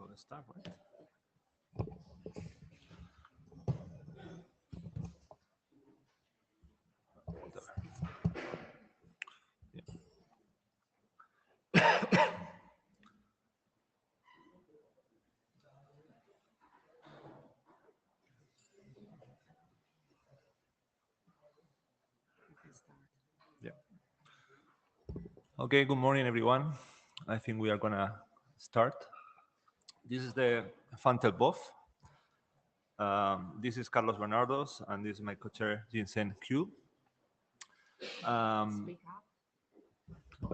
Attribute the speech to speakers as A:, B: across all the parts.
A: So let's start, right? Yeah. Okay, good morning, everyone. I think we are gonna start. This is the FANTEL BOF. This is Carlos Bernardos, and this is my co-chair, Jinsen Q.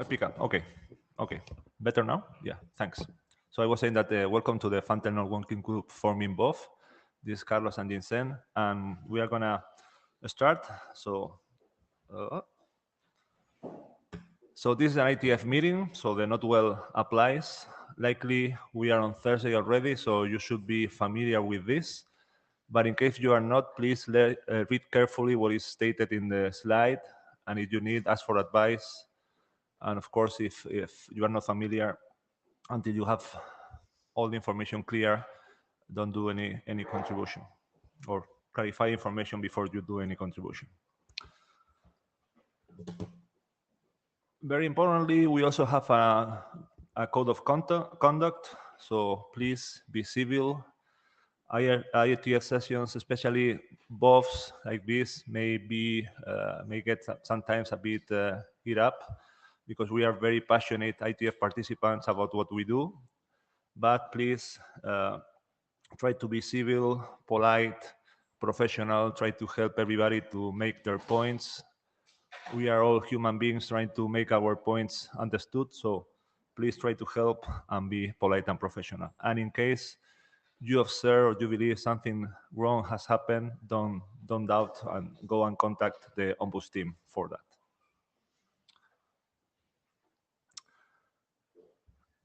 A: Speak up. Okay. Okay. Better now? Yeah, thanks. So I was saying that welcome to the FANTEL Not Working Group forming BOF. This is Carlos and Jinsen, and we are gonna start. So this is an IETF meeting, so the not well applies. Likely we are on Thursday already, so you should be familiar with this. But in case you are not, please read carefully what is stated in the slide. And if you need, ask for advice. And of course, if you are not familiar, until you have all the information clear, don't do any contribution or clarify information before you do any contribution. Very importantly, we also have a code of conduct, so please be civil. IETF sessions, especially BOFs like this, may get sometimes a bit heat up because we are very passionate IETF participants about what we do. But please try to be civil, polite, professional, try to help everybody to make their points. We are all human beings trying to make our points understood, so please try to help and be polite and professional. And in case you observe or you believe something wrong has happened, don't doubt and go and contact the Ombuds team for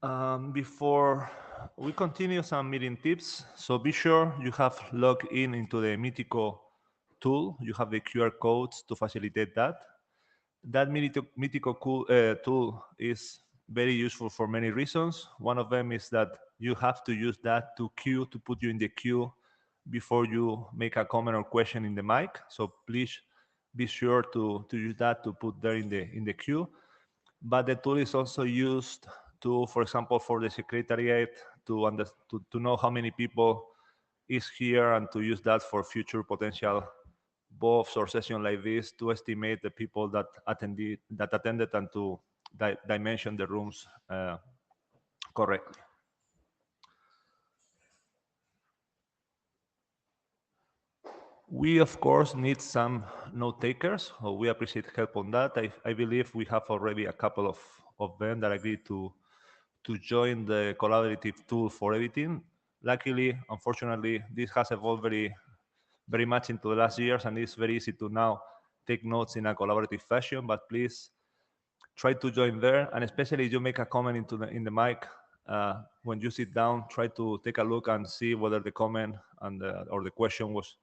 A: that. Before we continue, some meeting tips. So be sure you have logged into the Mitico tool. You have the QR codes to facilitate that. That Mitico tool is very useful for many reasons. One of them is that you have to use that to put you in the queue before you make a comment or question in the mic. So please be sure to use that to put there in the queue. But the tool is also used to, for example, for the secretariat to know how many people is here and to use that for future potential BOFs or session like this to estimate the people that attended and to dimension the rooms correctly. We, of course, need some note takers. So we appreciate help on that. I believe we have already a couple of them that agreed to join the collaborative tool for editing. Luckily, unfortunately, this has evolved very much into the last years, and it's very easy to now take notes in a collaborative fashion. But please try to join there, and especially if you make a comment in the mic, when you sit down, try to take a look and see whether the comment or the question was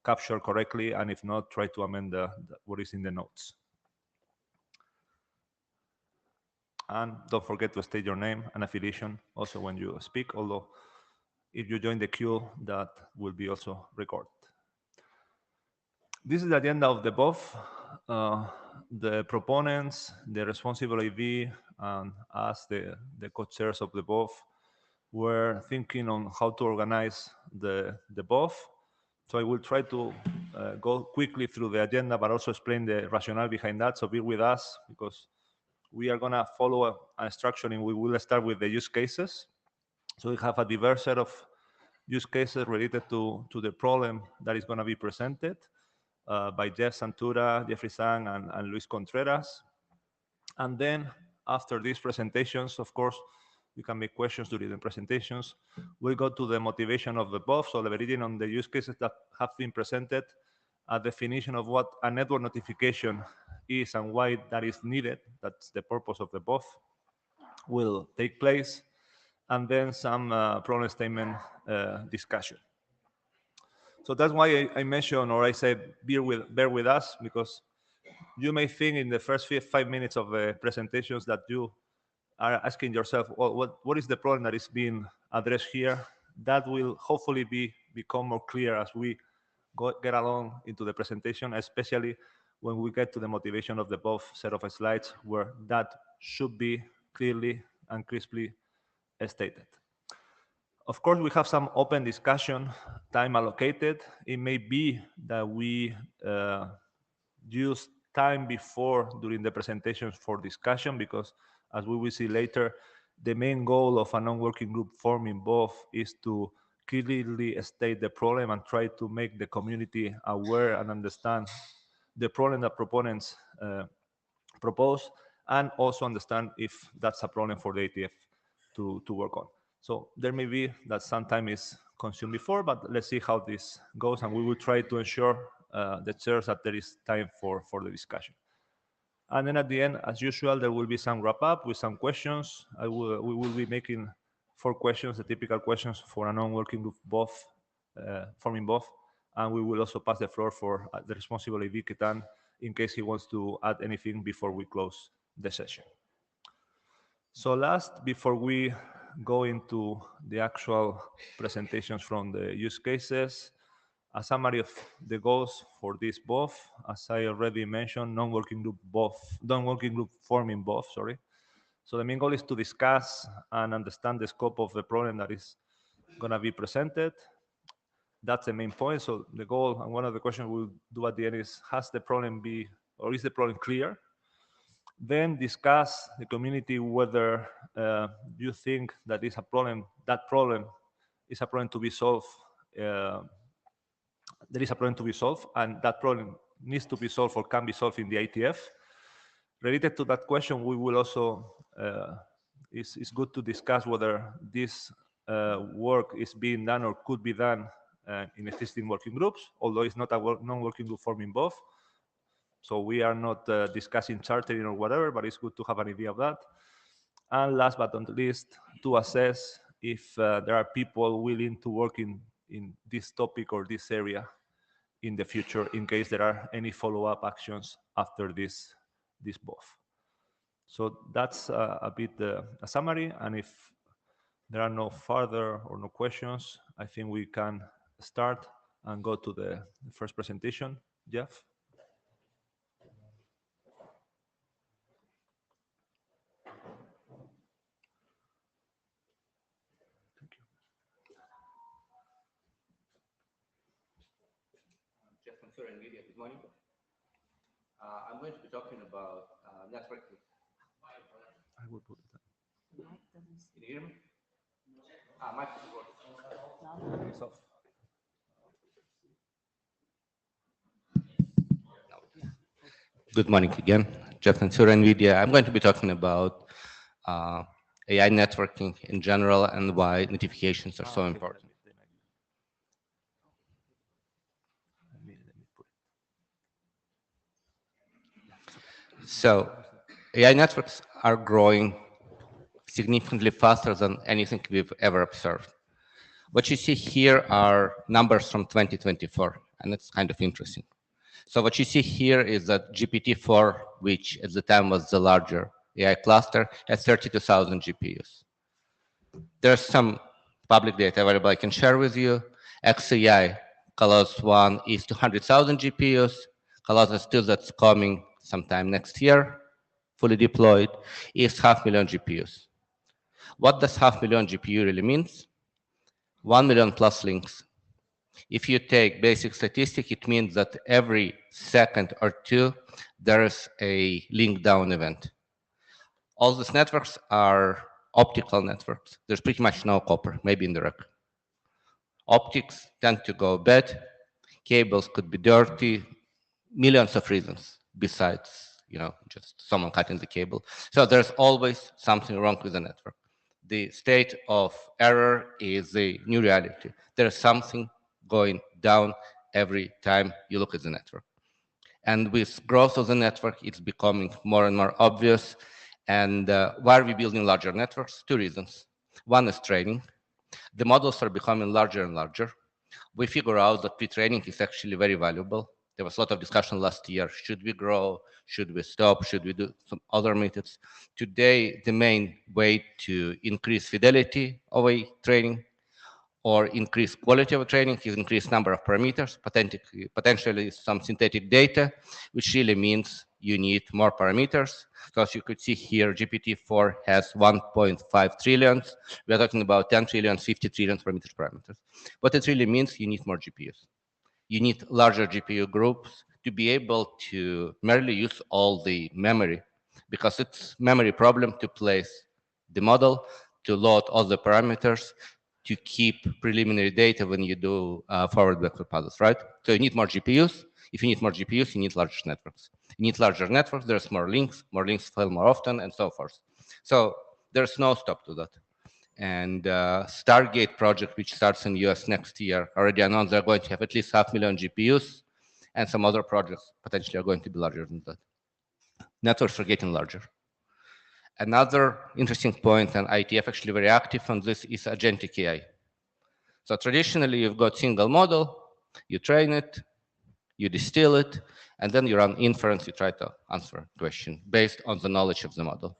A: captured correctly, and if not, try to amend what is in the notes. And don't forget to state your name and affiliation also when you speak, although if you join the queue, that will be also recorded. This is the agenda of the BOF. The proponents, the responsible AV, and us, the co-chairs of the BOF, were thinking on how to organize the BOF. So I will try to go quickly through the agenda, but also explain the rationale behind that. So be with us because we are going to follow a structuring. We will start with the use cases. So we have a diverse set of use cases related to the problem that is going to be presented by Jeff Santura, Jeffrey Sang, and Luis Contreras. And then after these presentations, of course, you can make questions during the presentations. We'll go to the motivation of the BOF, so elaborating on the use cases that have been presented, a definition of what a network notification is and why that is needed. That's the purpose of the BOF. Will take place, and then some problem statement discussion. So that's why I mentioned, or I said, bear with us, because you may think in the first 5 minutes of the presentations that you are asking yourself, well, what is the problem that is being addressed here? That will hopefully become more clear as we get along into the presentation, especially when we get to the motivation of the above set of slides, where that should be clearly and crisply stated. Of course, we have some open discussion time allocated. It may be that we use time before during the presentations for discussion, because as we will see later, the main goal of a non-working group forming both is to clearly state the problem and try to make the community aware and understand the problem that proponents propose, and also understand if that's a problem for the IETF to work on. So there may be that some time is consumed before, but let's see how this goes, and we will try to ensure the chairs that there is time for the discussion. And then at the end, as usual, there will be some wrap up with some questions. We will be making 4 questions, the typical questions for a non-working group, both forming both, and we will also pass the floor for the responsible AV, Ketan, in case he wants to add anything before we close the session. So last, before we go into the actual presentations from the use cases, a summary of the goals for this BOF. As I already mentioned, non-working group forming BOF, sorry. So the main goal is to discuss and understand the scope of the problem that is gonna be presented. That's the main point. So the goal, and one of the questions we'll do at the end is, is the problem clear? Then discuss the community whether you think that is a problem, that problem is a problem to be solved. There is a problem to be solved, and that problem needs to be solved or can be solved in the IETF. Related to that question, we will also, it's good to discuss whether this work is being done or could be done in existing working groups, although it's not a non-working group forming both. So we are not discussing chartering or whatever, but it's good to have an idea of that. And last but not least, to assess if there are people willing to work in this topic or this area in the future, in case there are any follow-up actions after this BOF. So that's a bit a summary, and if there are no further or no questions, I think we can start and go to the first presentation. Jeff?
B: Jeff from NVIDIA. Good morning. I'm going to be talking about networking.
A: I will put it.
B: Can you hear me? Mic is working.
A: It's off.
B: Good morning again. Jeff from NVIDIA. I'm going to be talking about AI networking in general and why notifications are so important. So AI networks are growing significantly faster than anything we've ever observed. What you see here are numbers from 2024, and it's kind of interesting. So what you see here is that GPT-4, which at the time was the larger AI cluster, has 32,000 GPUs. There's some public data available I can share with you. XAI, Colossus 1 is 200,000 GPUs. Colossus 2 that's coming sometime next year, fully deployed, is 500,000 GPUs. What does 500,000 GPU really means? 1 million plus links. If you take basic statistic, it means that every second or two, there's a link down event. All these networks are optical networks. There's pretty much no copper, maybe indirect. Optics tend to go bad. Cables could be dirty. Millions of reasons besides, just someone cutting the cable. So there's always something wrong with the network. The state of error is the new reality. There's something going down every time you look at the network. And with growth of the network, it's becoming more and more obvious. And why are we building larger networks? 2 reasons. One is training. The models are becoming larger and larger. We figure out that pre-training is actually very valuable. There was a lot of discussion last year. Should we grow? Should we stop? Should we do some other methods? Today, the main way to increase fidelity of a training or increase quality of training is increase number of parameters, potentially some synthetic data, which really means you need more parameters. So as you could see here, GPT-4 has 1.5 trillions. We are talking about 10 trillions, 50 trillions parameters. What it really means, you need more GPUs. You need larger GPU groups to be able to merely use all the memory, because it's memory problem to place the model, to load all the parameters, to keep preliminary data when you do forward-backward puzzles, right? So you need more GPUs. If you need more GPUs, you need larger networks. You need larger networks, there's more links fail more often, and so forth. So there's no stop to that. And Stargate project, which starts in US next year, already announced they're going to have at least 500,000 GPUs, and some other projects potentially are going to be larger than that. Networks are getting larger. Another interesting point, and IETF actually very active on this, is agentic AI. So traditionally, you've got single model, you train it, you distill it, and then you run inference, you try to answer a question based on the knowledge of the model.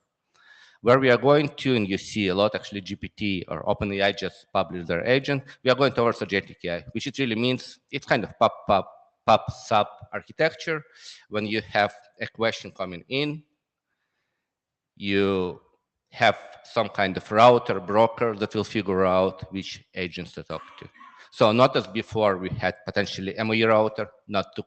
B: Where we are going to, and you see a lot, actually GPT or OpenAI just published their agent, we are going towards agentic AI, which it really means it's kind of pub-sub architecture. When you have a question coming in, you have some kind of router, broker that will figure out which agents to talk to. So not as before, we had potentially MOE router, not to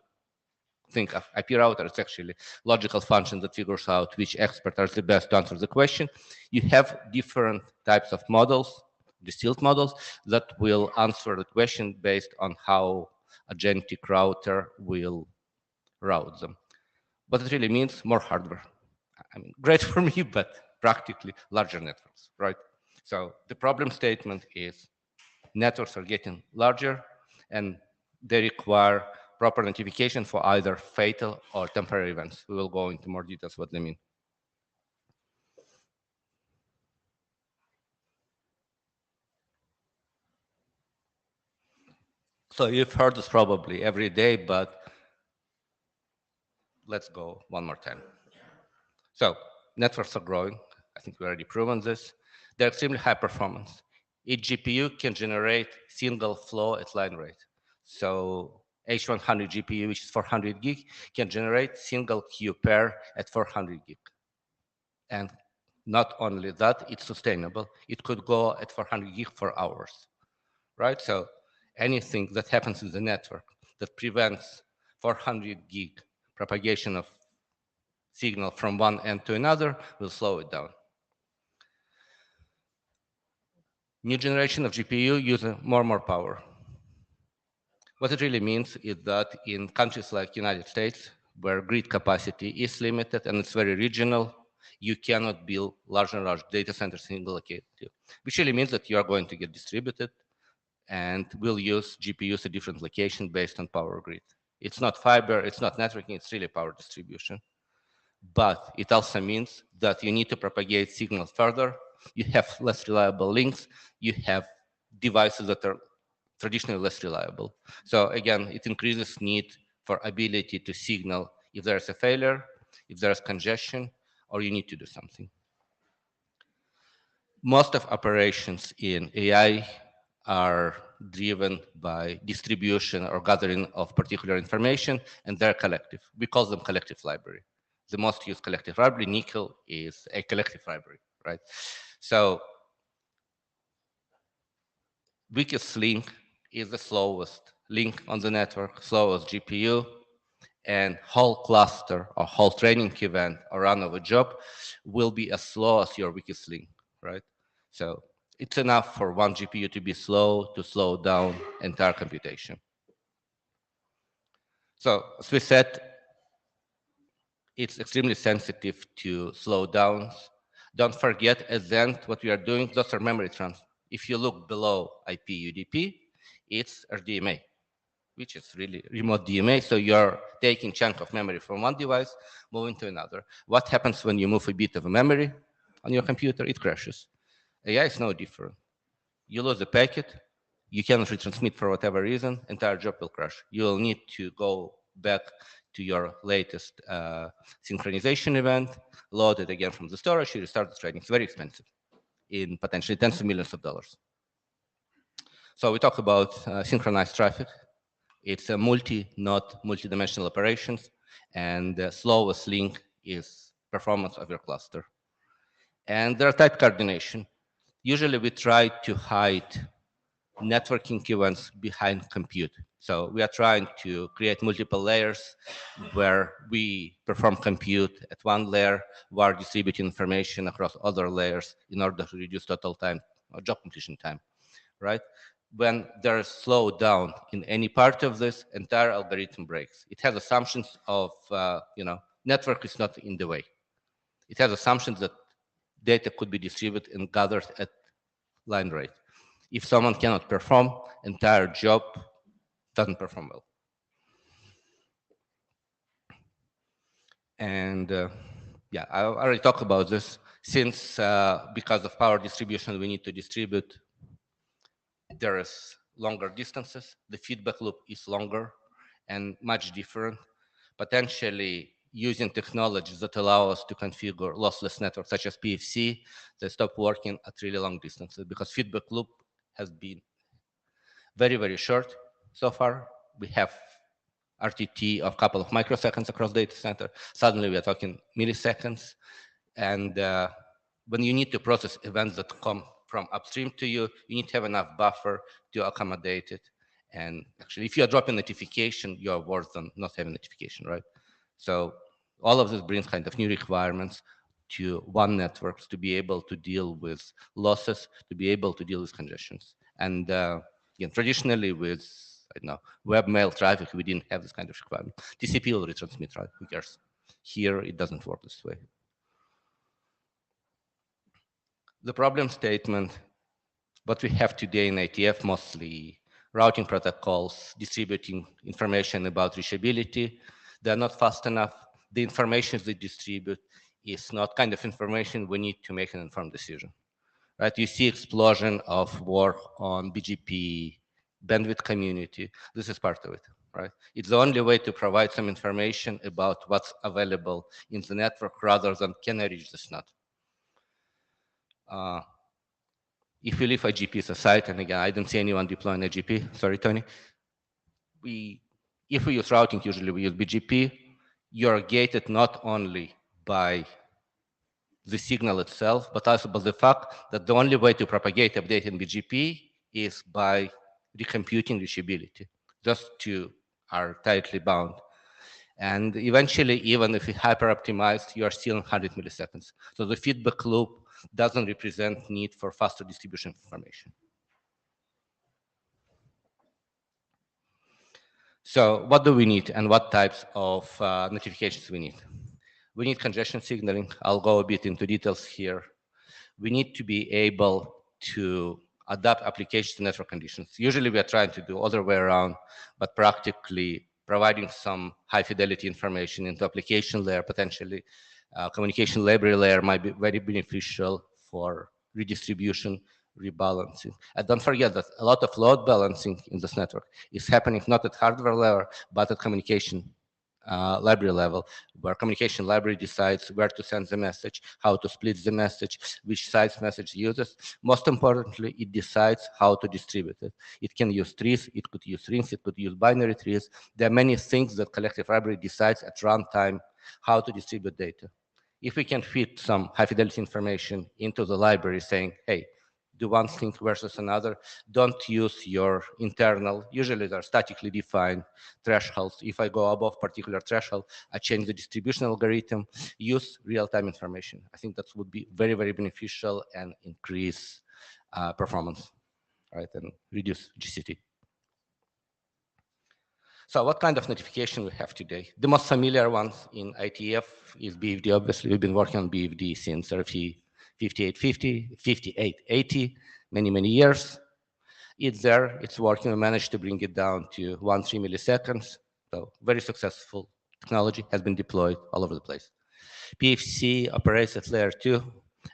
B: think of IP router, it's actually logical function that figures out which expert are the best to answer the question. You have different types of models, distilled models, that will answer the question based on how agentic router will route them. But it really means more hardware. I mean, great for me, but practically larger networks, right? So the problem statement is networks are getting larger and they require proper notification for either fatal or temporary events. We will go into more details what they mean. So you've heard this probably every day, but let's go one more time. So networks are growing. I think we already proven this. They're extremely high performance. Each GPU can generate single flow at line rate. So H100 GPU, which is 400 gig, can generate single queue pair at 400 gig. And not only that, it's sustainable. It could go at 400 gig for hours, right? So anything that happens in the network that prevents 400 gig propagation of signal from one end to another will slow it down. New generation of GPU uses more and more power. What it really means is that in countries like United States, where grid capacity is limited and it's very regional, you cannot build large and large data centers in the location, which really means that you are going to get distributed and will use GPUs at different locations based on power grid. It's not fiber, it's not networking, it's really power distribution. But it also means that you need to propagate signals further. You have less reliable links. You have devices that are traditionally less reliable. So again, it increases need for ability to signal if there's a failure, if there's congestion, or you need to do something. Most of operations in AI are driven by distribution or gathering of particular information, and they're collective. We call them collective library. The most used collective library, Nickel, is a collective library, right? So weakest link is the slowest link on the network, slowest GPU, and whole cluster or whole training event or run of a job will be as slow as your weakest link, right? So it's enough for one GPU to be slow to slow down entire computation. So as we said, it's extremely sensitive to slowdowns. Don't forget, at the end, what we are doing, those are memory transfer. If you look below IP UDP, it's RDMA, which is really remote DMA. So you're taking chunk of memory from one device, moving to another. What happens when you move a bit of a memory on your computer? It crashes. AI is no different. You lose a packet, you cannot retransmit for whatever reason, entire job will crash. You will need to go back to your latest synchronization event, load it again from the storage, you restart the trading. It's very expensive, in potentially tens of millions of dollars. So we talk about synchronized traffic. It's a multi-node, multi-dimensional operations, and the slowest link is performance of your cluster. And there are tight coordination. Usually we try to hide networking events behind compute. So we are trying to create multiple layers where we perform compute at one layer while distributing information across other layers in order to reduce total time or job completion time, right? When there is slowdown in any part of this, entire algorithm breaks. It has assumptions of, network is not in the way. It has assumptions that data could be distributed and gathered at line rate. If someone cannot perform, entire job doesn't perform well. And I already talked about this. Since because of power distribution, we need to distribute, there is longer distances. The feedback loop is longer and much different. Potentially using technologies that allow us to configure lossless networks such as PFC, they stop working at really long distances because feedback loop has been very, very short so far. We have RTT of a couple of microseconds across data center. Suddenly we are talking milliseconds. And when you need to process events that come from upstream to you, you need to have enough buffer to accommodate it. And actually, if you are dropping notification, you are worse than not having notification, right? So all of this brings kind of new requirements to one networks to be able to deal with losses, to be able to deal with congestions. And traditionally with, I don't know, webmail traffic, we didn't have this kind of requirement. TCP will retransmit, right? Who cares? Here, it doesn't work this way. The problem statement, what we have today in IETF, mostly routing protocols, distributing information about reachability. They're not fast enough. The information they distribute is not kind of information we need to make an informed decision. Right? You see explosion of work on BGP, bandwidth community. This is part of it, right? It's the only way to provide some information about what's available in the network rather than can I reach this node. If we leave IGPs aside, and again, I don't see anyone deploying IGP, sorry, Tony. If we use routing, usually we use BGP. You're gated not only by the signal itself, but also by the fact that the only way to propagate update in BGP is by recomputing reachability. Those two are tightly bound. And eventually, even if we hyper-optimized, you are still in 100 milliseconds. So the feedback loop doesn't represent need for faster distribution of information. So what do we need and what types of notifications we need? We need congestion signaling. I'll go a bit into details here. We need to be able to adapt applications to network conditions. Usually we are trying to do other way around, but practically providing some high fidelity information into application layer, potentially communication library layer might be very beneficial for redistribution, rebalancing. And don't forget that a lot of load balancing in this network is happening not at hardware level, but at communication library level, where communication library decides where to send the message, how to split the message, which size message uses. Most importantly, it decides how to distribute it. It can use trees, it could use rings, it could use binary trees. There are many things that collective library decides at runtime how to distribute data. If we can fit some high fidelity information into the library saying, hey, do one thing versus another. Don't use your internal, usually they're statically defined thresholds. If I go above particular threshold, I change the distribution algorithm, use real-time information. I think that would be very, very beneficial and increase performance, right, and reduce GCT. So what kind of notification we have today? The most familiar ones in IETF is BFD. Obviously, we've been working on BFD since RFC 5850, 5880, many, many years. It's there, it's working. We managed to bring it down to 1-3 milliseconds. So very successful technology has been deployed all over the place. PFC operates at layer 2,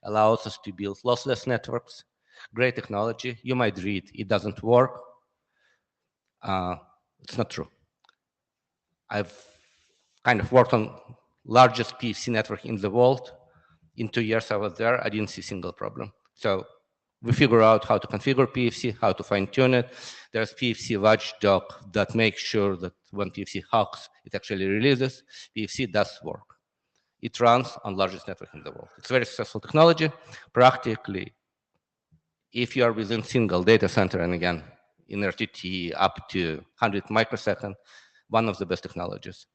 B: allows us to build lossless networks. Great technology. You might read it doesn't work. It's not true. I've kind of worked on largest PFC network in the world. In 2 years I was there, I didn't see a single problem. So we figure out how to configure PFC, how to fine tune it. There's PFC watchdog that makes sure that when PFC hawks, it actually releases. PFC does work. It runs on largest network in the world. It's a very successful technology. Practically, if you are within single data center, and again, in RTT up to 100 microsecond, one of the best technologies.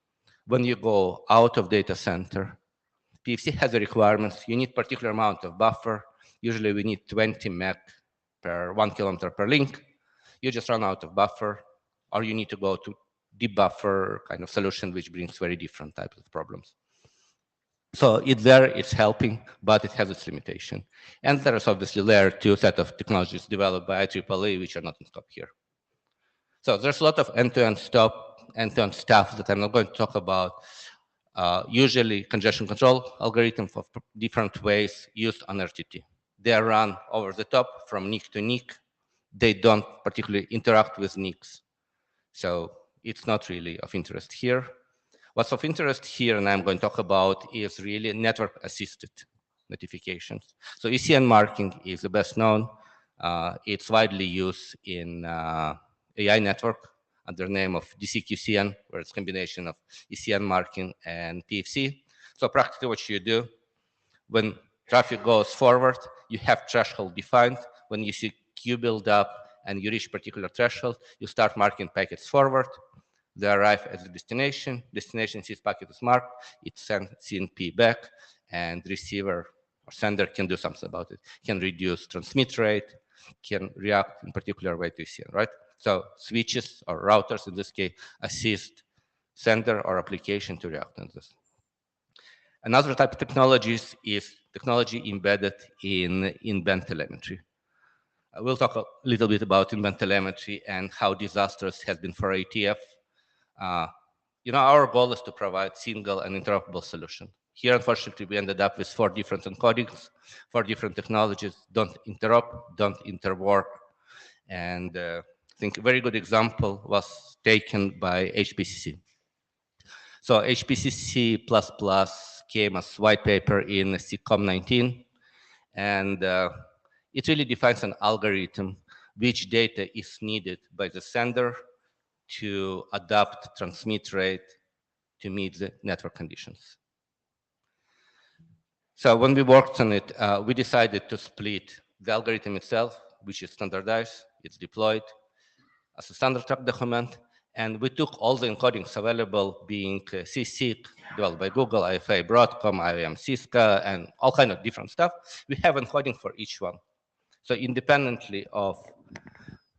B: When you go out of data center, PFC has the requirements. You need particular amount of buffer. Usually we need 20 meg per 1 kilometer per link. You just run out of buffer, or you need to go to debuffer kind of solution, which brings very different types of problems. So it's there, it's helping, but it has its limitation. And there is obviously layer 2 set of technologies developed by IEEE, which are not in scope here. So there's a lot of end-to-end stuff that I'm not going to talk about. Usually congestion control algorithm for different ways used on RTT. They are run over the top from NIC to NIC. They don't particularly interact with NICs. So it's not really of interest here. What's of interest here, and I'm going to talk about, is really network-assisted notifications. So ECN marking is the best known. It's widely used in AI network under the name of DCQCN, where it's a combination of ECN marking and PFC. So practically what you do, when traffic goes forward, you have threshold defined. When you see queue build up and you reach particular threshold, you start marking packets forward. They arrive at the destination. Destination sees packet is marked. It sends CNP back, and receiver or sender can do something about it. Can reduce transmit rate, can react in particular way to ECN, right? So switches or routers in this case assist sender or application to react on this. Another type of technologies is technology embedded in band telemetry. We'll talk a little bit about in-band telemetry and how disastrous has been for IETF. Our goal is to provide single and interoperable solution. Here, unfortunately, we ended up with 4 different encodings, 4 different technologies, don't interop, don't interwork. And I think a very good example was taken by HPCC. So HPCC++ came as white paper in SIGCOMM 19, and it really defines an algorithm which data is needed by the sender to adapt transmit rate to meet the network conditions. So when we worked on it, we decided to split the algorithm itself, which is standardized, it's deployed as a standard track document, and we took all the encodings available, being CSIC, developed by Google, IFA, Broadcom, IAM, Cisco, and all kind of different stuff. We have encoding for each one. So independently of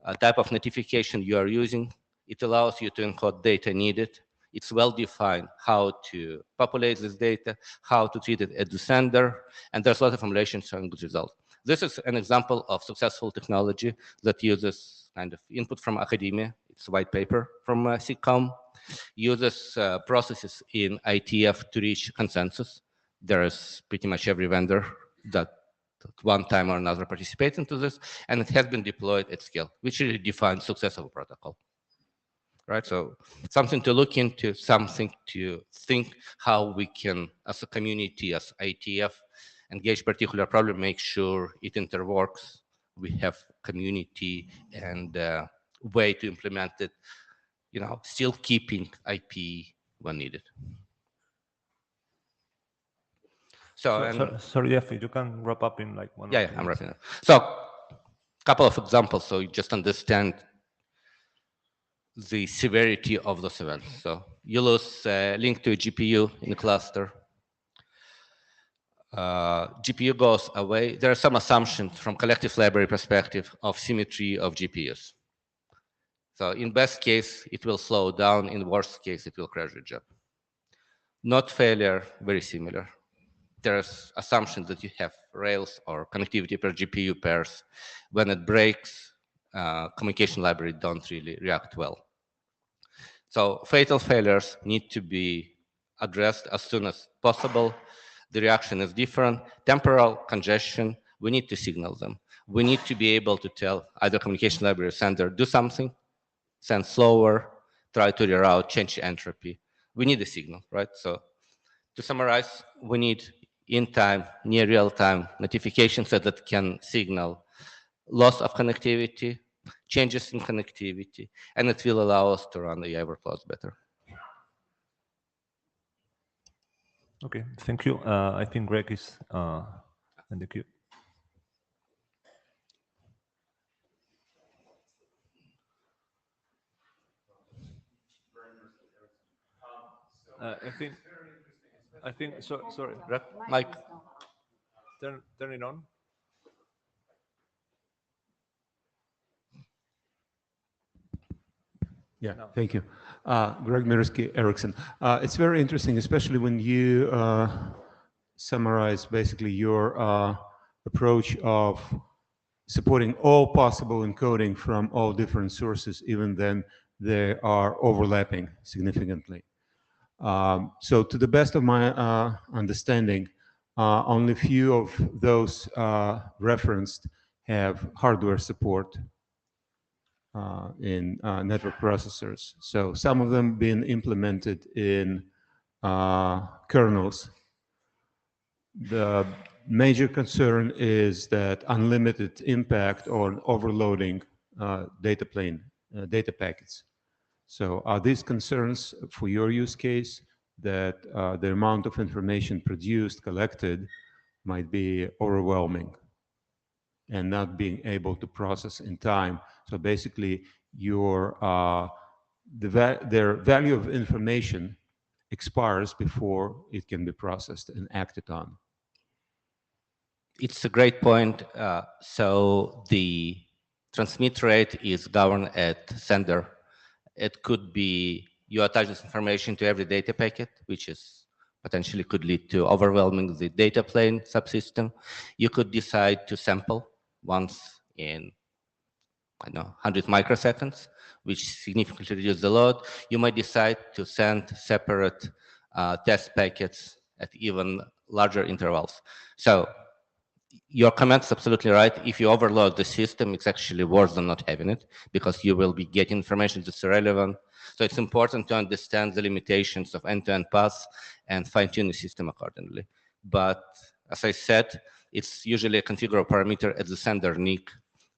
B: a type of notification you are using, it allows you to encode data needed. It's well defined how to populate this data, how to treat it at the sender, and there's a lot of emulation showing good results. This is an example of successful technology that uses kind of input from academia. It's a white paper from SIGCOMM, uses processes in IETF to reach consensus. There is pretty much every vendor that at one time or another participates into this, and it has been deployed at scale, which really defines success of a protocol. Right, so something to look into, something to think how we can, as a community, as IETF, engage particular problem, make sure it interworks. We have community and way to implement it, still keeping IP when needed.
A: Sorry, Jeff, you can wrap up in like 1
B: Yeah, I'm wrapping up. So a couple of examples so you just understand the severity of those events. So you lose a link to a GPU in a cluster. GPU goes away. There are some assumptions from collective library perspective of symmetry of GPUs. So in best case, it will slow down. In worst case, it will crash your job. Node failure, very similar. There's assumption that you have rails or connectivity per GPU pairs. When it breaks, communication library don't really react well. So fatal failures need to be addressed as soon as possible. The reaction is different. Temporal congestion, we need to signal them. We need to be able to tell either communication library or sender, do something, send slower, try to reroute, change entropy. we need a signal, right? So to summarize, we need in-time, near real-time notifications that can signal loss of connectivity, changes in connectivity, and it will allow us to run AI workflows better.
A: Okay, thank you. I think Greg is in the queue. I think. So sorry,
B: Greg, Mike.
A: turn it on.
C: Yeah, thank you. Greg Mirsky, Ericsson. It's very interesting, especially when you summarize basically your approach of supporting all possible encoding from all different sources, even then they are overlapping significantly. So to the best of my understanding, only few of those referenced have hardware support in network processors. So some of them been implemented in kernels. The major concern is that unlimited impact on overloading data plane, data packets. So are these concerns for your use case that the amount of information produced, collected, might be overwhelming and not being able to process in time? So basically, their value of information expires before it can be processed and acted on.
B: It's a great point. So the transmit rate is governed at sender. It could be you attach this information to every data packet, which is potentially could lead to overwhelming the data plane subsystem. You could decide to sample once in, I don't know, 100 microseconds, which significantly reduces the load. You might decide to send separate test packets at even larger intervals. So your comment is absolutely right. If you overload the system, it's actually worse than not having it, because you will be getting information that's irrelevant. So it's important to understand the limitations of end-to-end paths and fine-tune the system accordingly. But as I said, it's usually a configurable parameter at the sender NIC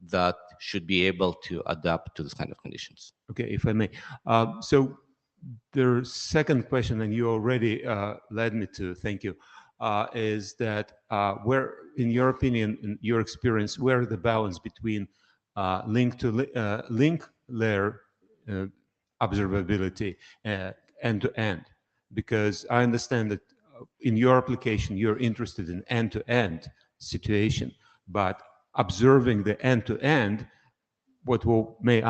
B: that should be able to adapt to this kind of conditions.
C: Okay, if I may. So the second question, and you already led me to, thank you, is that where, in your opinion, in your experience, where the balance between link layer observability end to end? Because I understand that in your application, you're interested in end-to-end situation, but observing the end-to-end, what may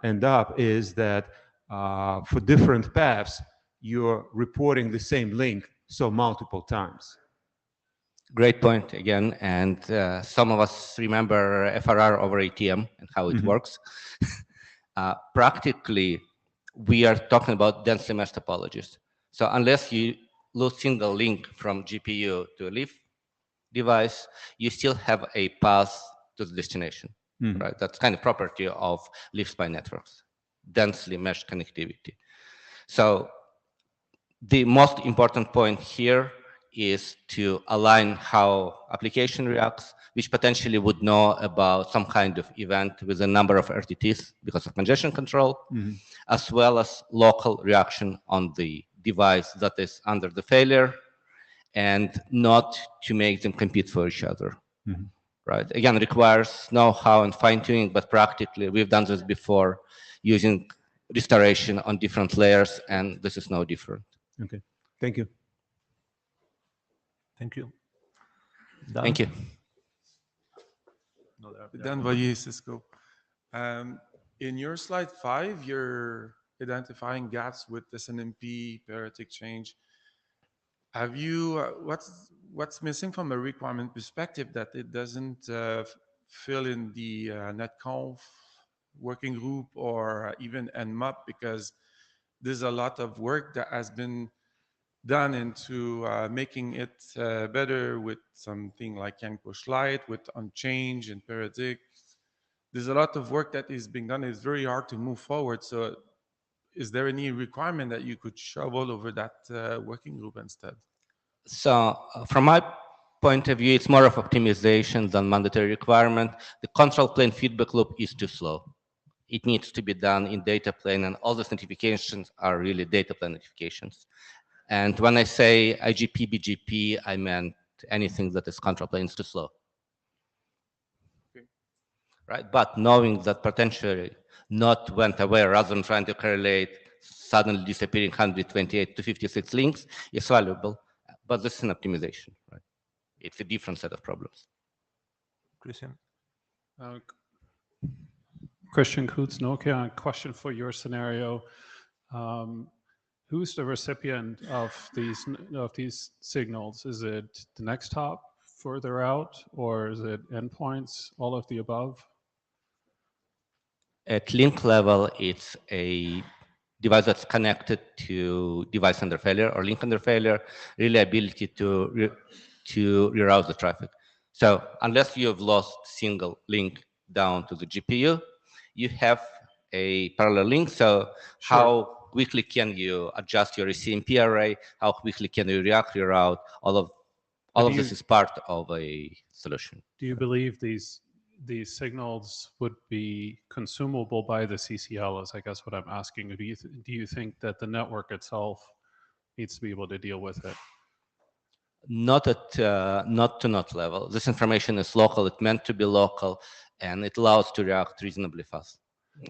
C: end up is that for different paths, you're reporting the same link so multiple times.
B: Great point again, and some of us remember FRR over ATM and how it works. Practically, we are talking about densely meshed topologies. So unless you lose single link from GPU to a leaf device, you still have a path to the destination, right? That's kind of property of leaf-spine networks, densely meshed connectivity. So the most important point here is to align how application reacts, which potentially would know about some kind of event with a number of RTTs because of congestion control, as well as local reaction on the device that is under the failure, and not to make them compete for each other. Right? Again, requires know-how and fine-tuning, but practically we've done this before using restoration on different layers, and this is no different.
C: Okay, thank you.
A: Thank you. Dan?
B: Thank you.
A: No,
D: Dan Vallier, Cisco. In your slide 5, you're identifying gaps with SNMP, parity exchange. Have you, what's missing from a requirement perspective that it doesn't fill in the netconf working group or even nmap, because there's a lot of work that has been done into making it better with something like Yang Push Lite, with Unchange and Paradig. There's a lot of work that is being done. It's very hard to move forward. So is there any requirement that you could shovel over that working group instead?
B: So from my point of view, it's more of optimization than mandatory requirement. The control plane feedback loop is too slow. It needs to be done in data plane, and all those notifications are really data plane notifications. And when I say IGP, BGP, I meant anything that is control plane is too slow.
D: Okay.
B: Right? But knowing that potentially not went away rather than trying to correlate suddenly disappearing 128 to 56 links is valuable. But this is an optimization, right? It's a different set of problems.
A: Christian?
E: Christian Kutz, Nokia, a question for your scenario. Who's the recipient of these signals? Is it the next hop further out, or is it endpoints, all of the above?
B: At link level, it's a device that's connected to device under failure or link under failure, really ability to reroute the traffic. So unless you have lost single link down to the GPU, you have a parallel link. So
E: Sure.
B: how quickly can you adjust your ECMP array? How quickly can you reroute? All of this is part of a solution.
E: Do you believe these signals would be consumable by the CCL, is I guess what I'm asking. Do you think that the network itself needs to be able to deal with it?
B: Not at not to node level. This information is local. It's meant to be local, and it allows to react reasonably fast,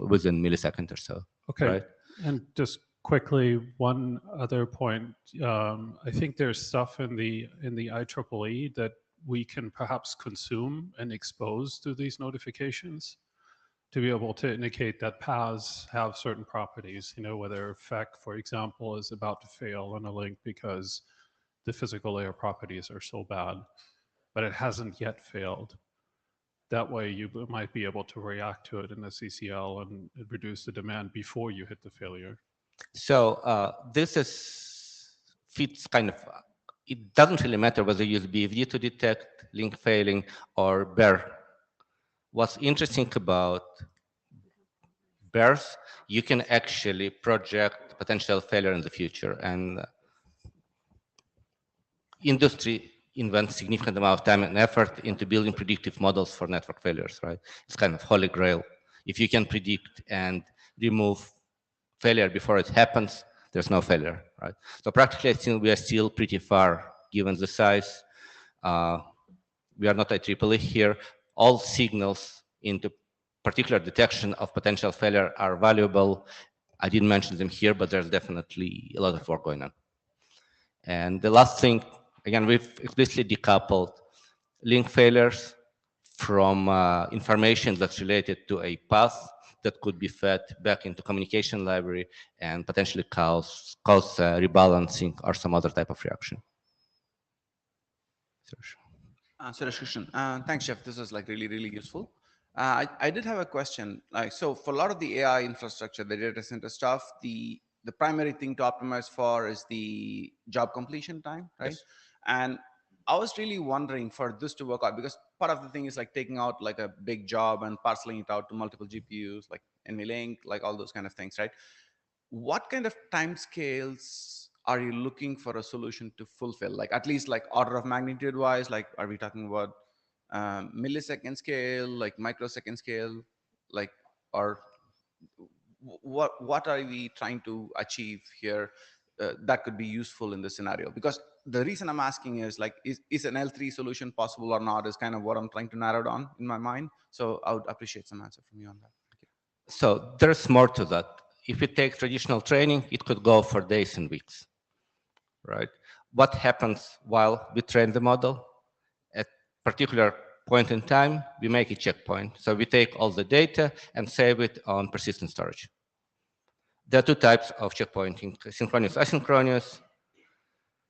B: within millisecond or so.
E: Okay.
B: Right?
E: And just quickly, one other point. I think there's stuff in the IEEE that we can perhaps consume and expose to these notifications to be able to indicate that paths have certain properties, whether FEC, for example, is about to fail on a link because the physical layer properties are so bad, but it hasn't yet failed. That way you might be able to react to it in the CCL and reduce the demand before you hit the failure.
B: So this fits kind of, it doesn't really matter whether you use BFD to detect link failing or BEAR. What's interesting about BEARs, you can actually project potential failure in the future, and industry invents significant amount of time and effort into building predictive models for network failures, right? It's kind of holy grail. If you can predict and remove failure before it happens, there's no failure, right? So practically, I think we are still pretty far given the size. We are not IEEE here. All signals into particular detection of potential failure are valuable. I didn't mention them here, but there's definitely a lot of work going on. And the last thing, again, we've explicitly decoupled link failures from information that's related to a path that could be fed back into communication library and potentially cause rebalancing or some other type of reaction.
F: Suresh Krishnan. Thanks, Jeff. This is like really, really useful. I did have a question. So for a lot of the AI infrastructure, the data center stuff, the primary thing to optimize for is the job completion time, right?
B: Yes.
F: And I was really wondering for this to work out, because part of the thing is like taking out like a big job and parceling it out to multiple GPUs, like NVLink, like all those kind of things, right? What kind of time scales are you looking for a solution to fulfill? Like at least like order of magnitude wise, like are we talking about millisecond scale, like microsecond scale, like, or what are we trying to achieve here that could be useful in this scenario? Because the reason I'm asking is like, is an L3 solution possible or not is kind of what I'm trying to narrow down in my mind. So I would appreciate some answer from you on that. Thank you.
B: So there's more to that. If you take traditional training, it could go for days and weeks, right? What happens while we train the model? At particular point in time, we make a checkpoint. So we take all the data and save it on persistent storage. There are two types of checkpointing, synchronous, asynchronous.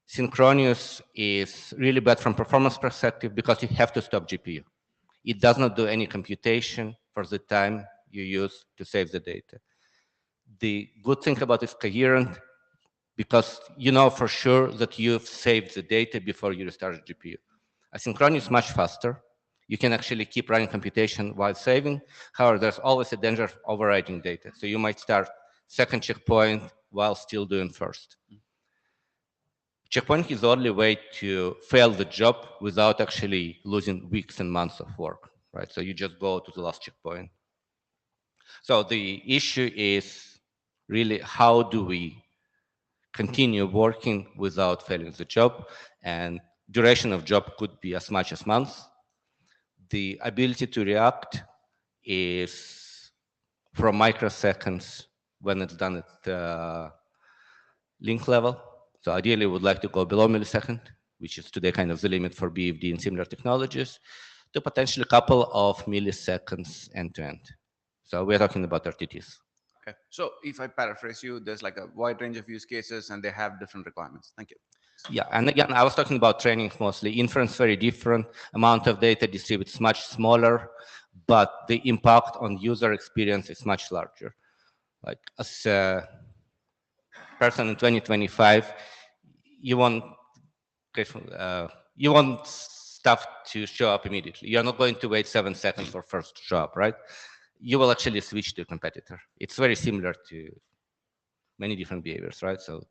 B: Synchronous is really bad from performance perspective because you have to stop GPU. It does not do any computation for the time you use to save the data. The good thing about it's coherent because you know for sure that you've saved the data before you restart the GPU. Asynchronous is much faster. You can actually keep running computation while saving. However, there's always a danger of overwriting data. So you might start second checkpoint while still doing first. Checkpoint is the only way to fail the job without actually losing weeks and months of work, right? So you just go to the last checkpoint. So the issue is really how do we continue working without failing the job, and duration of job could be as much as months. The ability to react is from microseconds when it's done at link level. So ideally, we would like to go below millisecond, which is today kind of the limit for BFD and similar technologies, to potentially a couple of milliseconds end to end. So we're talking about RTTs.
F: Okay. So if I paraphrase you, there's like a wide range of use cases and they have different requirements. Thank you.
B: Yeah, and again, I was talking about training mostly. Inference very different. Amount of data distributed much smaller, but the impact on user experience is much larger. Like as a person in 2025, you want you want stuff to show up immediately. You're not going to wait 7 seconds for first to show up, right? You will actually switch to a competitor. It's very similar to many different behaviors, right? So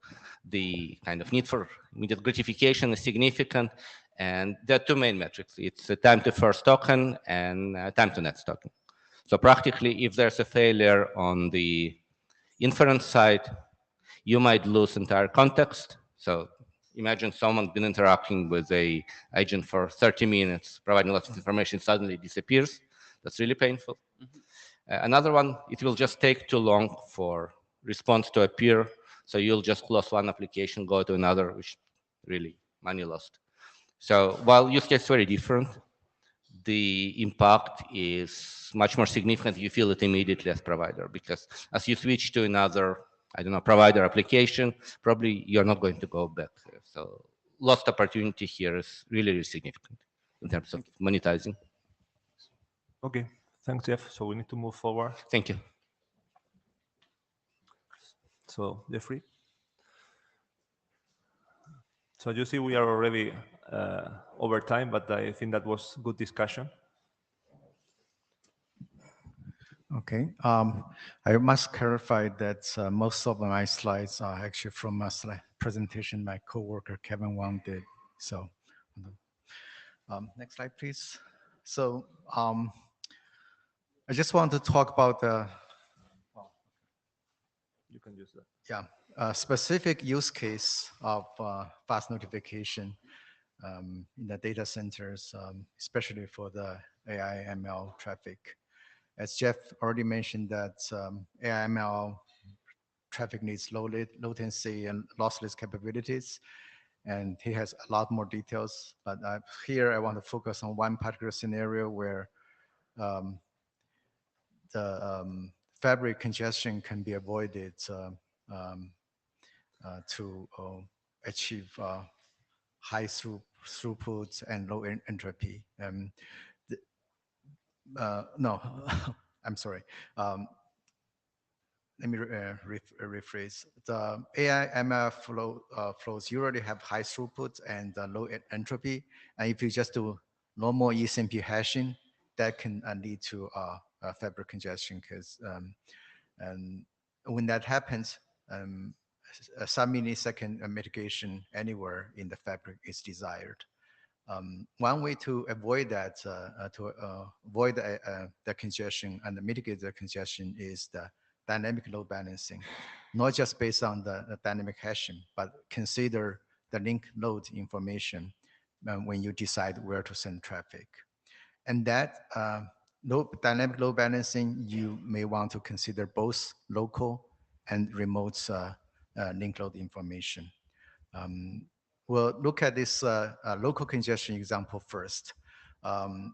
B: the kind of need for immediate gratification is significant, and there are two main metrics. It's the time to first token and time to next token. So practically, if there's a failure on the inference side, you might lose entire context. So imagine someone's been interacting with a agent for 30 minutes, providing lots of information, suddenly disappears. That's really painful. Another one, it will just take too long for response to appear. So you'll just close one application, go to another, which really money lost. So while use case is very different, the impact is much more significant. You feel it immediately as provider, because as you switch to another, I don't know, provider application, probably you're not going to go back. So lost opportunity here is really, really significant in terms of monetizing.
A: Okay, thanks, Jeff. So we need to move forward.
B: Thank you.
A: So Jeffrey. So you see, we are already over time, but I think that was good discussion.
G: Okay. I must clarify that most of my slides are actually from a presentation my coworker Kevin Wang did. So, next slide, please. So, I just want to talk about the.
A: You can use that.
G: Yeah, a specific use case of fast notification in the data centers, especially for the AI ML traffic. As Jeff already mentioned, that AI ML traffic needs low latency and lossless capabilities, and he has a lot more details. But here I want to focus on one particular scenario where the fabric congestion can be avoided to achieve high throughput and low entropy. No, I'm sorry. Let me rephrase. The AI ML flows usually have high throughput and low entropy. And if you just do normal eSMP hashing, that can lead to fabric congestion, because and when that happens, a sub-millisecond mitigation anywhere in the fabric is desired. One way to avoid that, avoid the congestion and mitigate the congestion, is the dynamic load balancing, not just based on the dynamic hashing, but consider the link load information when you decide where to send traffic. And that dynamic load balancing, you may want to consider both local and remote link load information. We'll look at this local congestion example first.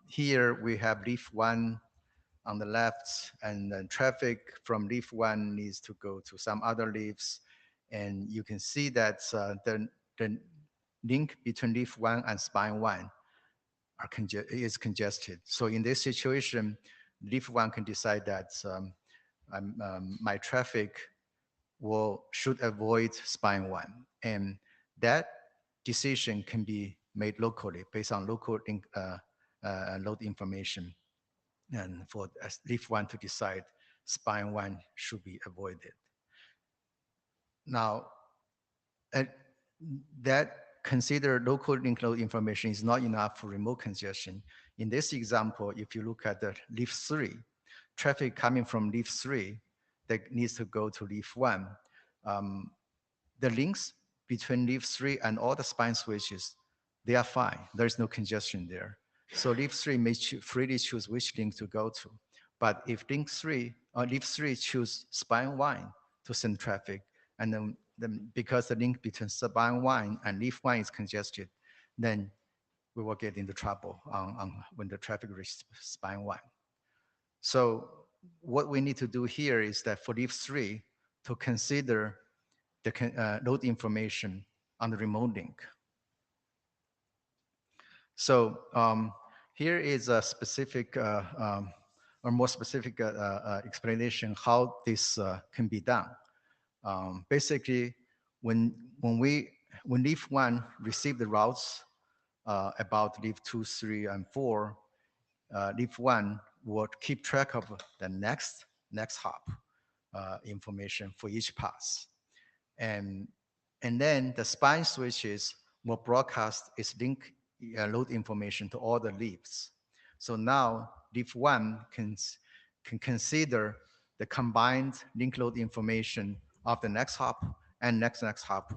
G: Here we have leaf 1 on the left, and then traffic from leaf 1 needs to go to some other leaves. And you can see that the link between leaf 1 and spine 1 is congested. So in this situation, leaf 1 can decide that my traffic should avoid spine 1. And that decision can be made locally based on local link, load information. And for leaf 1 to decide spine 1 should be avoided. Now, and that consider local link node information is not enough for remote congestion. In this example, if you look at the leaf 3, traffic coming from leaf 3 that needs to go to leaf 1, um, the links between leaf 3 and all the spine switches, they are fine. There's no congestion there. So leaf 3 may freely choose which link to go to. But if link 3 or leaf 3 choose spine 1 to send traffic, and then because the link between spine 1 and leaf 1 is congested, then we will get into trouble when the traffic reaches spine 1. So what we need to do here is that for leaf 3 to consider the load information on the remote link. So here is a specific or more specific explanation how this can be done. Basically, when leaf 1 receive the routes about leaf 2, 3, and 4, leaf 1 would keep track of the next hop information for each pass. And then the spine switches will broadcast its link load information to all the leaves. So now leaf 1 can consider the combined link load information of the next hop and next hop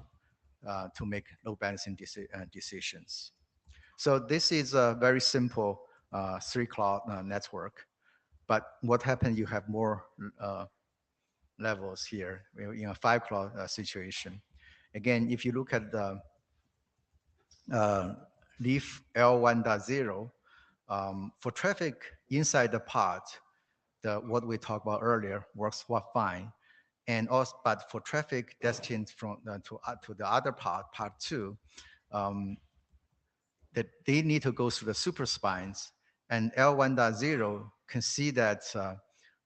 G: to make load balancing decisions. So this is a very simple 3-cloud network. But what happens, you have more levels here in a 5-cloud situation. Again, if you look at the leaf L1.0, for traffic inside the pod, what we talked about earlier works fine. And also, but for traffic destined from to the other pod 2, that they need to go through the super spines. And L1.0 can see that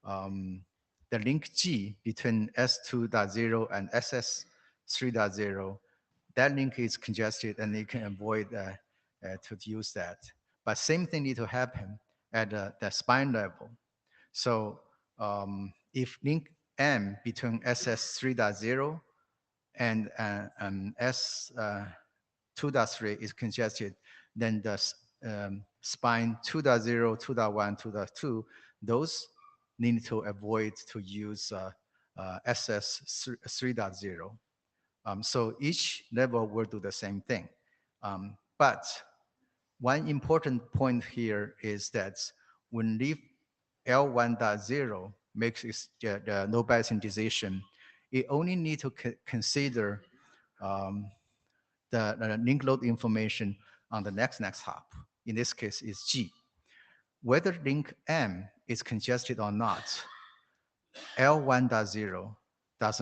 G: the link G between S2.0 and SS3.0, that link is congested and they can avoid to use that. But same thing need to happen at the spine level. So if link M between SS3.0 and S2.3 is congested, then the spine 2.0, 2.1, 2.2, those need to avoid to use SS 3.0. So each level will do the same thing. But one important point here is that when leaf L1.0 makes the load balancing decision, it only need to consider the link load information on the next hop. In this case, is G. Whether link M is congested or not, L1.0 does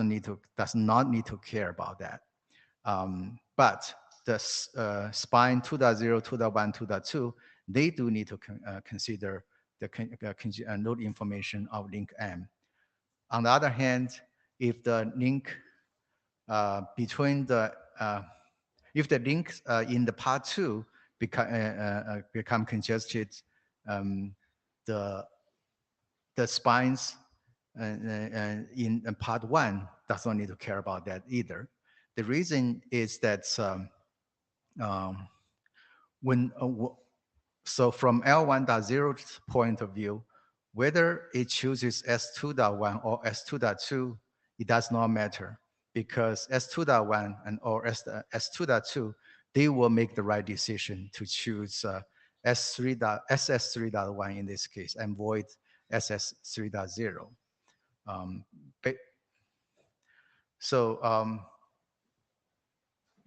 G: not need to care about that. But the spine 2.0, 2.1, 2.2, they do need to consider the node information of link M. On the other hand, if the link between the if the link in the part 2 become congested, the spines in part 1 does not need to care about that either. The reason is that so from L1.0's point of view, whether it chooses S2.1 or S2.2, it does not matter, because S2.1 and or S2.2, they will make the right decision to choose SS3.1 in this case and void SS3.0. So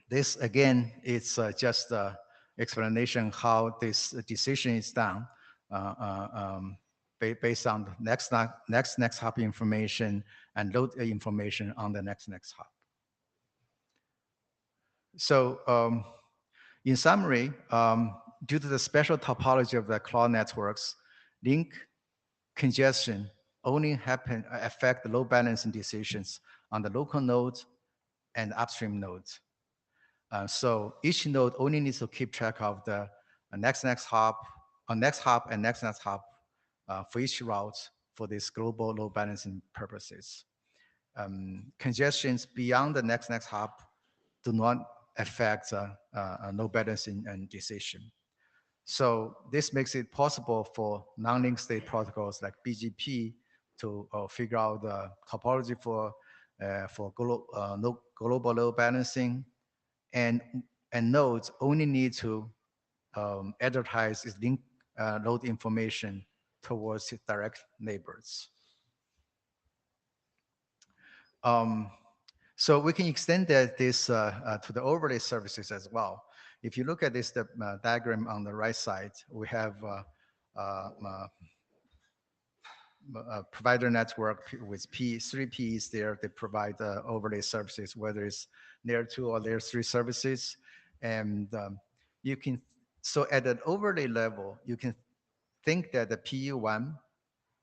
G: this again, it's just an explanation how this decision is done based on the next hop information and load information on the next hop. So in summary, due to the special topology of the cloud networks, link congestion only affect the load balancing decisions on the local nodes and upstream nodes. So each node only needs to keep track of the next hop, next hop and next hop for each route for this global load balancing purposes. congestions beyond the next hop do not affect load balancing and decision. So this makes it possible for non-link state protocols like BGP to figure out the topology for global load balancing, and nodes only need to advertise its link load information towards its direct neighbors. So we can extend this to the overlay services as well. If you look at this diagram on the right side, we have a provider network with three Ps there. They provide overlay services, whether it's layer 2 or layer 3 services. And you can, so at an overlay level, you can think that the PE1,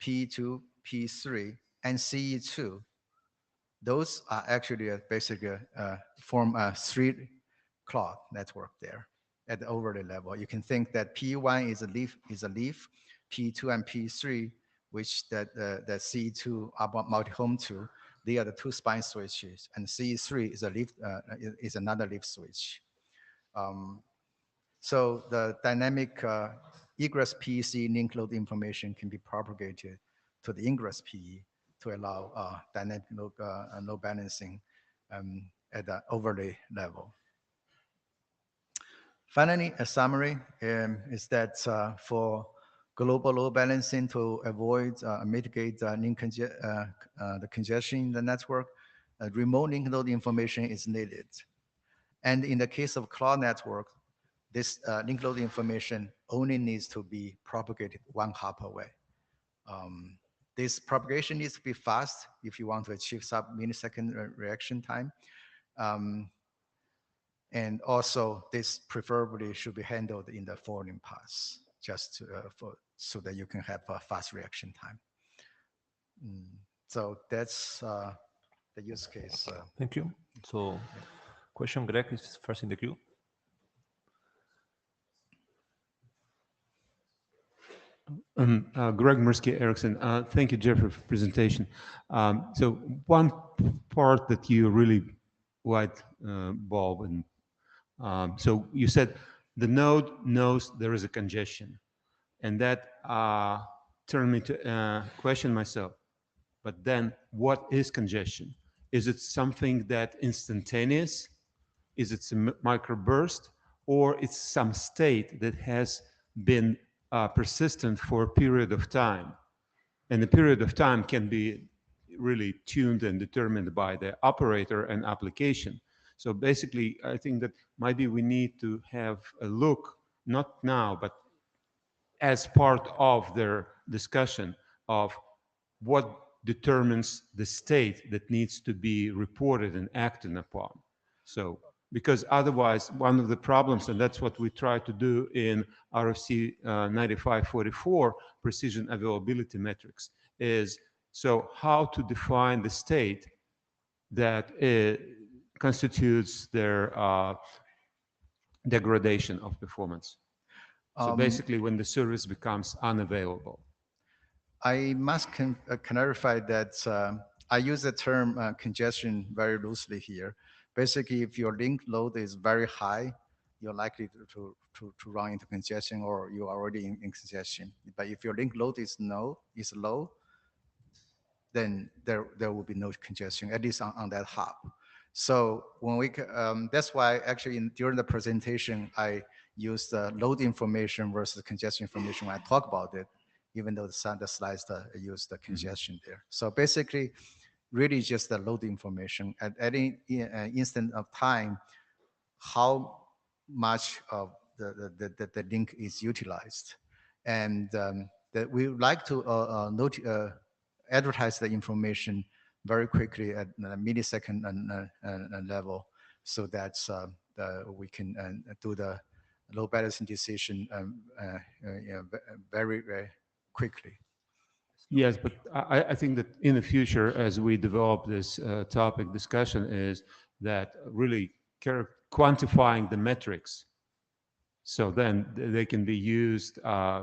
G: PE2, PE3, and CE2, those are actually basically form a 3 cloud network there at the overlay level. You can think that PE1 is a leaf, PE2 and PE3, which that CE2 are multi-home to, they are the two spine switches, and CE3 is a leaf is another leaf switch. So the dynamic egress PEC link load information can be propagated to the ingress PE to allow dynamic load balancing at the overlay level. Finally, a summary is that for global load balancing to avoid mitigate the congestion in the network, remote link load information is needed. And in the case of cloud network, this link load information only needs to be propagated 1 hop away. This propagation needs to be fast if you want to achieve sub-millisecond reaction time. And also, this preferably should be handled in the forwarding pass, just so that you can have a fast reaction time. So that's the use case.
A: Thank you. So, question, Greg is first in the queue.
C: Greg Mirsky Erickson. Thank you, Jeffrey, for the presentation. So one part that you really light bulb, and so you said the node knows there is a congestion, and that turned me to question myself. But then, what is congestion? Is it something that instantaneous? Is it a microburst, or it's some state that has been persistent for a period of time? And the period of time can be really tuned and determined by the operator and application. So basically, I think that maybe we need to have a look, not now, but as part of their discussion of what determines the state that needs to be reported and acted upon. So, because otherwise, one of the problems, and that's what we try to do in RFC 9544, precision availability metrics, is so how to define the state that constitutes their degradation of performance. So basically, when the service becomes unavailable.
G: I must clarify that I use the term congestion very loosely here. Basically, if your link load is very high, you're likely to run into congestion, or you're already in congestion. But if your link load is low, then there will be no congestion, at least on that hop. So when we, that's why actually during the presentation, I used the load information versus congestion information when I talk about it, even though the slides use the congestion there. So basically, really just the load information at any instant of time, how much of the link is utilized. And that we would like to advertise the information very quickly at the millisecond level, so that we can do the load balancing decision very, very quickly.
C: Yes, but I think that in the future, as we develop this topic discussion, is that really quantifying the metrics, so then they can be used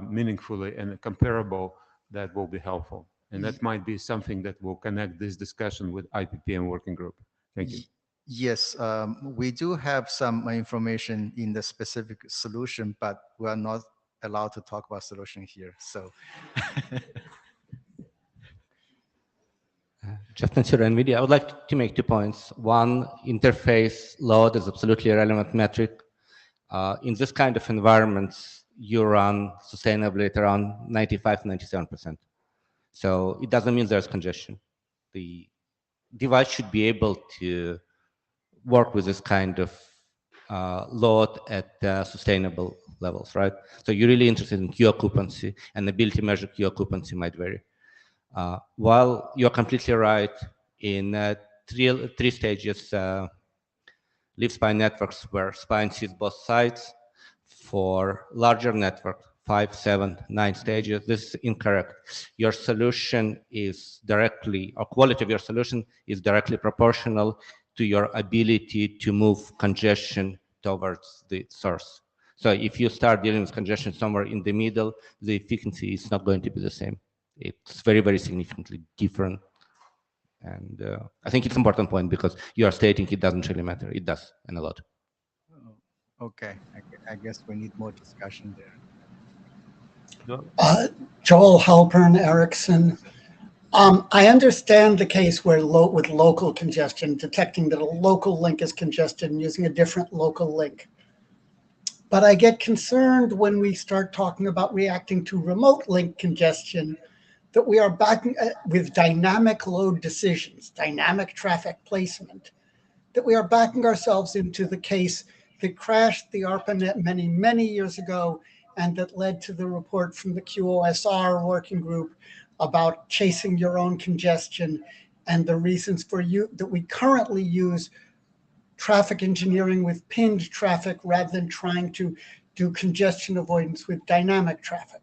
C: meaningfully and comparable. That will be helpful. And that might be something that will connect this discussion with IPPN working group. Thank you.
G: Yes, we do have some information in the specific solution, but we are not allowed to talk about solution here. So
B: Just answer NVIDIA. I would like to make 2 points. One, interface load is absolutely a relevant metric. In this kind of environments, you run sustainably at around 95, 97%. So it doesn't mean there's congestion. The device should be able to work with this kind of load at sustainable levels, right? So you're really interested in queue occupancy, and the ability to measure queue occupancy might vary. While you're completely right in three stages, leaf spine networks where spine sees both sides. For larger network, 5, 7, 9 stages, this is incorrect. Your solution is directly, or quality of your solution is directly proportional to your ability to move congestion towards the source. So if you start dealing with congestion somewhere in the middle, the efficiency is not going to be the same. It's very, very significantly different. And I think it's an important point because you are stating it doesn't really matter. It does, and a lot.
G: okay, I guess we need more discussion there.
H: Joel Halpern Erickson. I understand the case where with local congestion, detecting that a local link is congested and using a different local link. But I get concerned when we start talking about reacting to remote link congestion, that we are back with dynamic load decisions, dynamic traffic placement, that we are backing ourselves into the case that crashed the ARPANET many, many years ago, and that led to the report from the QoSR working group about chasing your own congestion, and the reasons for that we currently use traffic engineering with pinned traffic rather than trying to do congestion avoidance with dynamic traffic.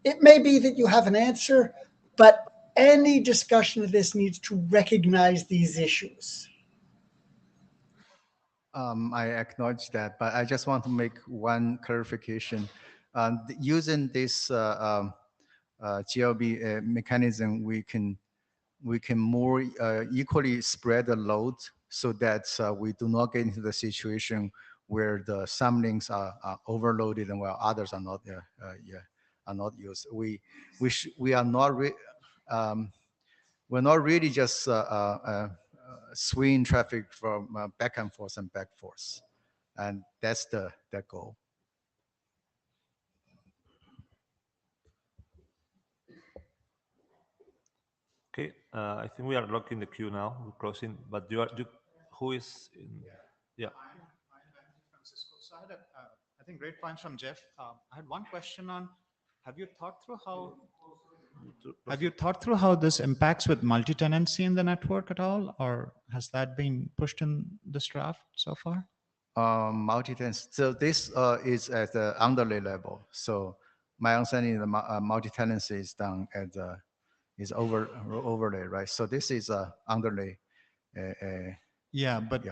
H: It may be that you have an answer, but any discussion of this needs to recognize these issues.
G: I acknowledge that, but I just want to make one clarification. Using this GLB mechanism, we can more equally spread the load so that we do not get into the situation where some links are overloaded and while others are not used. We are not we're not really just swing traffic from back and forth and back forth, and that's the goal.
A: Okay, I think we are locking the queue now. We're closing, but who is in? Yeah.
I: Francisco. So I think great points from Jeff. I had one question on, have you thought through how this impacts with multi-tenancy in the network at all, or has that been pushed in this draft so far?
G: Multi-tenancy. So this is at the underlay level. So my understanding is the multi-tenancy is done at the overlay, right? So this is underlay.
I: Yeah, but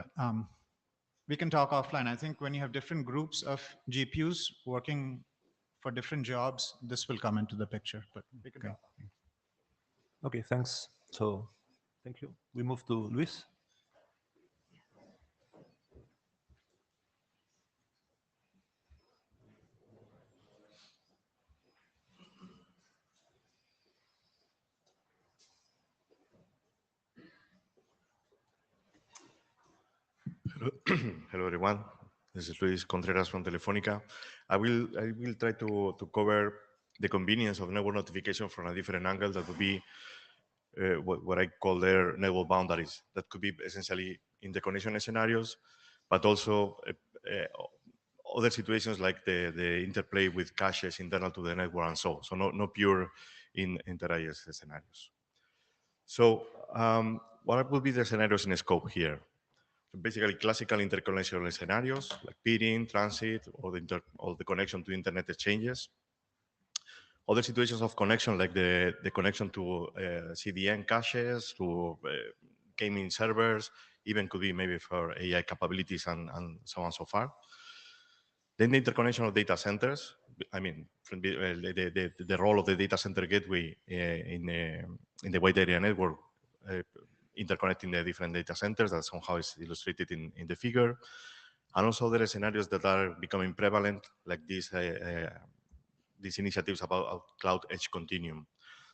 I: we can talk offline. I think when you have different groups of GPUs working for different jobs, this will come into the picture. But we can talk.
A: Okay, thanks. So, thank you. We move to Luis.
J: Hello, everyone. This is Luis Contreras from Telefónica. I will try to cover the convenience of network notification from a different angle. That would be what I call their network boundaries. That could be essentially interconnection scenarios, but also other situations like the interplay with caches internal to the network and so on. So no pure inter-IS scenarios. So what would be the scenarios in scope here? So basically, classical interconnection scenarios like peering, transit, or the connection to internet exchanges. Other situations of connection, like the connection to CDN caches, to gaming servers, even could be maybe for AI capabilities and so on and so far. Then the interconnection of data centers. I mean, the role of the data center gateway in the wide area network, interconnecting the different data centers that somehow is illustrated in the figure. And also there are scenarios that are becoming prevalent, like these initiatives about a cloud edge continuum.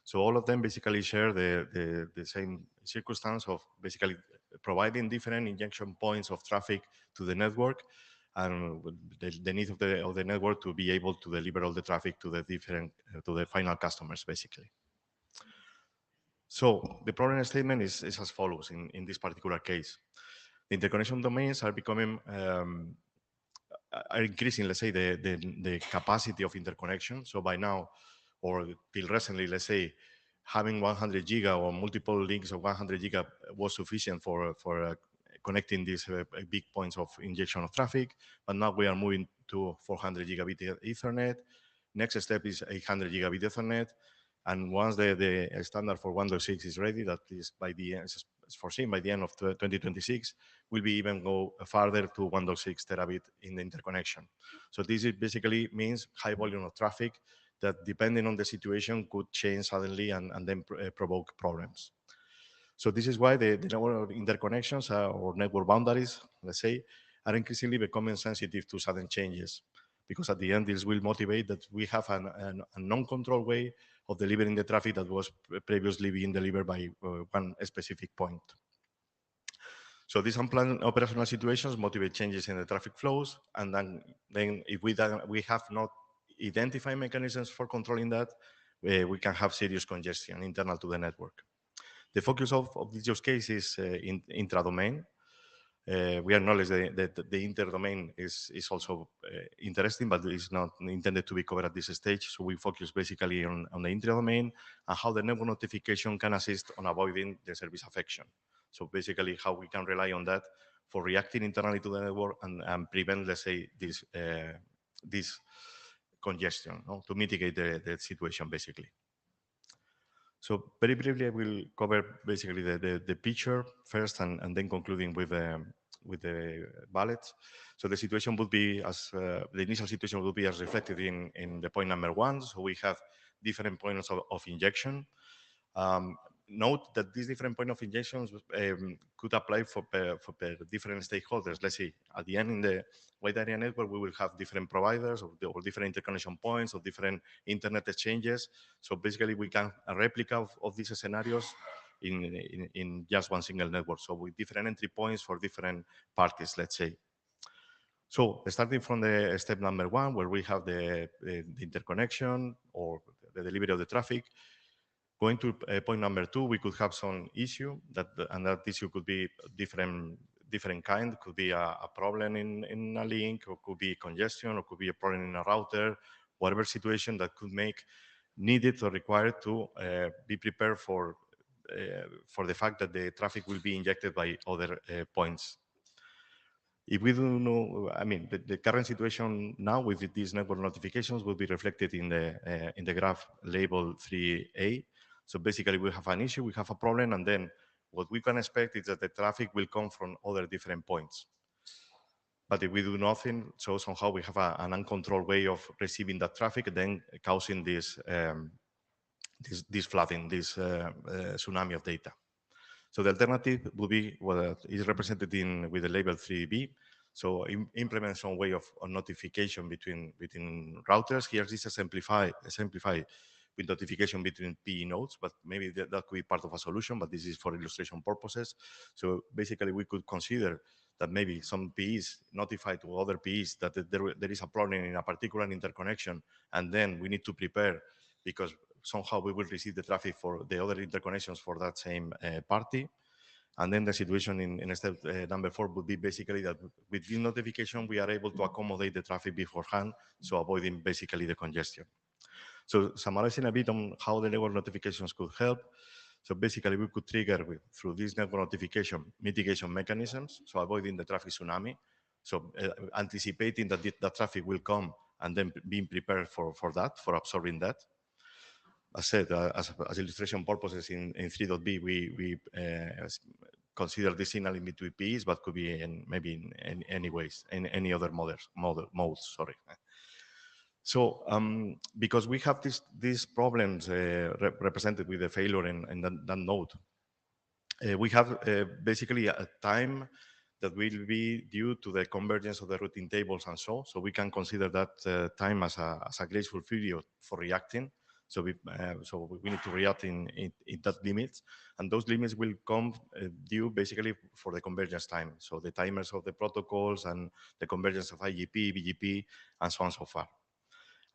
J: So all of them basically share the same circumstance of basically providing different injection points of traffic to the network, and the need of the network to be able to deliver all the traffic to the different to the final customers, basically. So the problem statement is as follows in this particular case. The interconnection domains are becoming are increasing, let's say, the capacity of interconnection. So by now, or till recently, let's say, having 100 giga or multiple links of 100 giga was sufficient for connecting these big points of injection of traffic. But now we are moving to 400 gigabit Ethernet. Next step is 800 gigabit Ethernet. And once the standard for 1.6 is ready, that is by the end, is foreseen by the end of 2026, will be even go farther to 1.6 terabit in the interconnection. So this basically means high volume of traffic that, depending on the situation, could change suddenly and then provoke problems. So this is why the network interconnections or network boundaries, let's say, are increasingly becoming sensitive to sudden changes, because at the end, this will motivate that we have a non-controlled way of delivering the traffic that was previously being delivered by one specific point. So these unplanned operational situations motivate changes in the traffic flows, and then if we have not identified mechanisms for controlling that, we can have serious congestion internal to the network. The focus of this use case is intra-domain. We acknowledge that the inter-domain is also interesting, but it's not intended to be covered at this stage. So we focus basically on the intra-domain and how the network notification can assist on avoiding the service affection. So basically how we can rely on that for reacting internally to the network and prevent, let's say, this congestion, to mitigate the situation, basically. So very briefly, I will cover basically the picture first, and then concluding with the bullets. So the situation would be as the initial situation would be as reflected in the point number 1. So we have different points of injection. Note that these different point of injections could apply for different stakeholders. Let's say at the end in the wide area network, we will have different providers or different interconnection points or different internet exchanges. So basically we can a replica of these scenarios in just one single network. So with different entry points for different parties, let's say. So starting from the step number 1, where we have the interconnection or the delivery of the traffic, going to point number 2, we could have some issue and that issue could be different kind. Could be a problem in a link, or could be congestion, or could be a problem in a router, whatever situation that could make needed or required to be prepared for the fact that the traffic will be injected by other points. If we do know, I mean, the current situation now with these network notifications will be reflected in the graph labeled 3A. So basically, we have an issue, we have a problem, and then what we can expect is that the traffic will come from other different points. But if we do nothing, so somehow we have an uncontrolled way of receiving that traffic, then causing this flooding, this tsunami of data. So the alternative would be what is represented with the label 3B. So implement some way of notification between routers. Here this is simplified with notification between PE nodes, but maybe that could be part of a solution, but this is for illustration purposes. So basically we could consider that maybe some PEs notify to other PEs that there is a problem in a particular interconnection, and then we need to prepare because somehow we will receive the traffic for the other interconnections for that same party. And then the situation in step number 4 would be basically that with this notification, we are able to accommodate the traffic beforehand, so avoiding basically the congestion. So summarizing a bit on how the network notifications could help. So basically, we could trigger through this network notification mitigation mechanisms, so avoiding the traffic tsunami. So anticipating that the traffic will come and then being prepared for that, for absorbing that. As said, as illustration purposes in 3.b, we consider this signaling between PEs, but could be maybe in any ways, in any other modes. Sorry. So because we have these problems represented with the failure in that node, we have basically a time that will be due to the convergence of the routing tables and so. So we can consider that time as a graceful period for reacting. So we need to react in that limits, and those limits will come due basically for the convergence time. So the timers of the protocols and the convergence of IGP, BGP, and so on and so forth.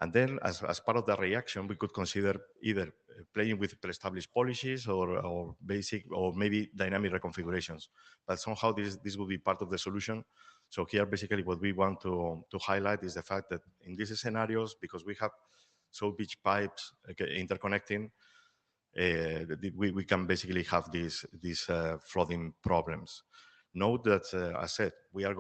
J: And then as part of the reaction, we could consider either playing with pre-established policies or basic or maybe dynamic reconfigurations. But somehow this will be part of the solution. So here, basically what we want to highlight is the fact that in these scenarios, because we have so big pipes interconnecting, we can basically have these flooding problems. Note that, as I said, we are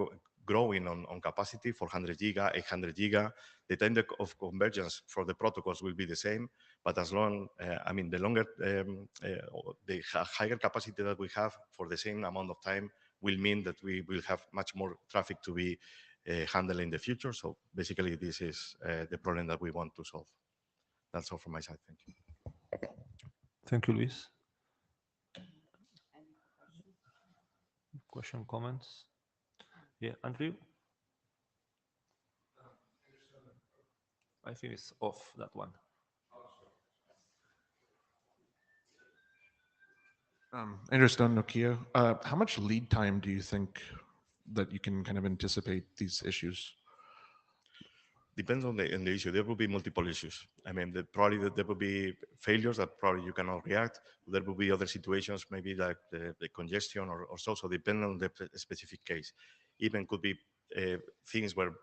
J: growing on capacity, 400 giga, 800 giga. The time of convergence for the protocols will be the same, but as long, the longer, the higher capacity that we have for the same amount of time will mean that we will have much more traffic to be handled in the future. So basically, this is the problem that we want to solve. That's all from my side. Thank you.
A: Thank you, Luis. Question, comments? Yeah, Andrew? I think it's off, that one.
K: Andrew Stone, Nokia. How much lead time do you think that you can kind of anticipate these issues?
J: Depends on the issue. There will be multiple issues. I mean, probably there will be failures that probably you cannot react. There will be other situations, maybe like the congestion or so. So depending on the specific case, even could be things where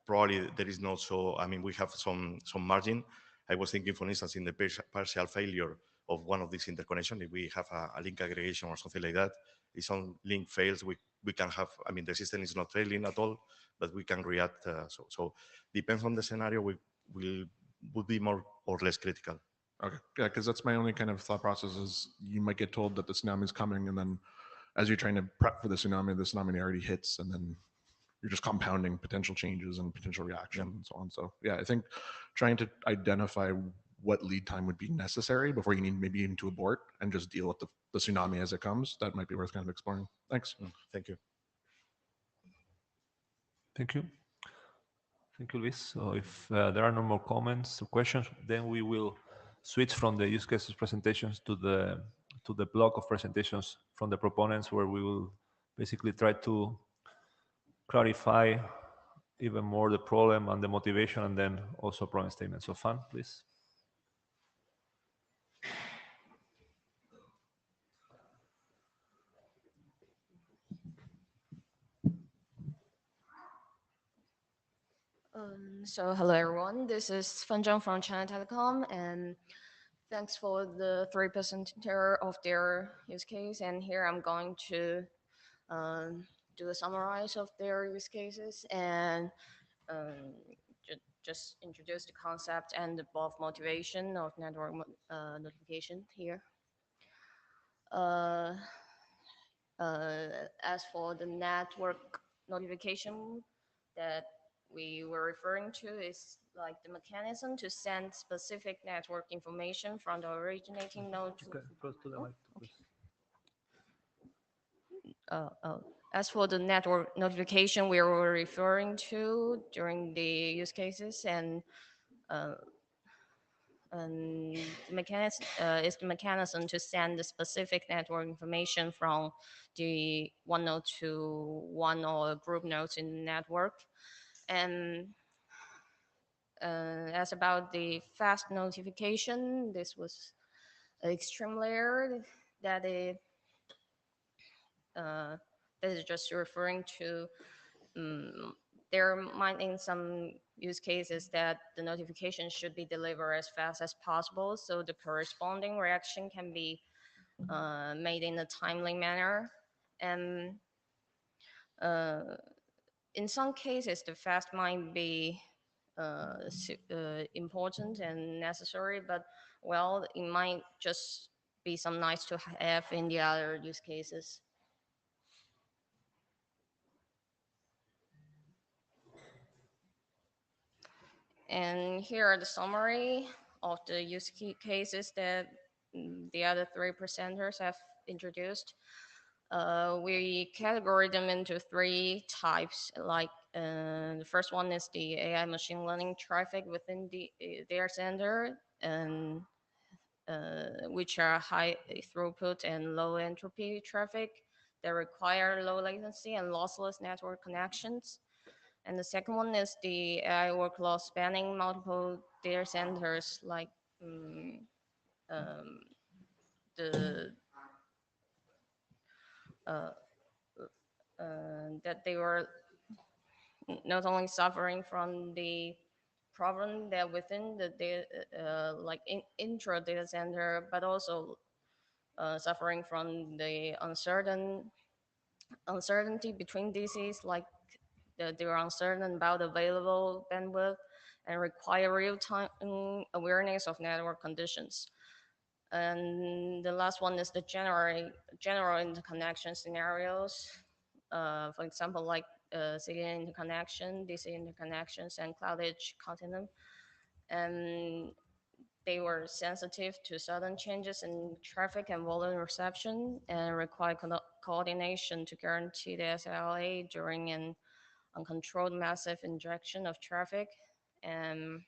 J: probably there is not so. I mean, we have some margin. I was thinking, for instance, in the partial failure of one of these interconnections, if we have a link aggregation or something like that, if some link fails, we can have. I mean, the system is not failing at all, but we can react. So depends on the scenario. Would be more or less critical.
K: Okay, yeah, because that's my only kind of thought process is you might get told that the tsunami is coming, and then as you're trying to prep for the tsunami already hits, and then you're just compounding potential changes and potential reaction and so on. So yeah, I think trying to identify what lead time would be necessary before you need maybe even to abort and just deal with the tsunami as it comes, that might be worth kind of exploring. Thanks.
J: Thank you.
A: Thank you. Thank you, Luis. So if there are no more comments or questions, then we will switch from the use cases presentations to the block of presentations from the proponents, where we will basically try to clarify even more the problem and the motivation, and then also problem statements. So Fan, please.
L: So hello everyone, this is FANTEL from China Telecom, and thanks for the three presenter of their use case. And here I'm going to do a summarize of their use cases and just introduce the concept and the above motivation of network notification here. As for the network notification that we were referring to, is like the mechanism to send specific network information from the originating node to the mic, as for the network notification we were referring to during the use cases, and the mechanism is the mechanism to send the specific network information from the one node to one or group nodes in the network. And as about the fast notification, this was an extreme layer that is just referring to there might in some use cases that the notification should be delivered as fast as possible, so the corresponding reaction can be made in a timely manner. And in some cases, the fast might be important and necessary, but well, it might just be some nice to have in the other use cases. And here are the summary of the use cases that the other three presenters have introduced. We categorize them into three types. Like the first one is the AI machine learning traffic within the data center, and which are high throughput and low entropy traffic that require low latency and lossless network connections. And the second one is the AI workload spanning multiple data centers, like the that they were not only suffering from the problem that within the data, like intra data center, but also suffering from the uncertainty between DCs, like they are uncertain about available bandwidth and require real-time awareness of network conditions. And the last one is the general interconnection scenarios. For example, like CDN interconnection, DC interconnections, and cloud edge continuum. And they were sensitive to sudden changes in traffic and volume reception and require coordination to guarantee the SLA during an uncontrolled massive injection of traffic. And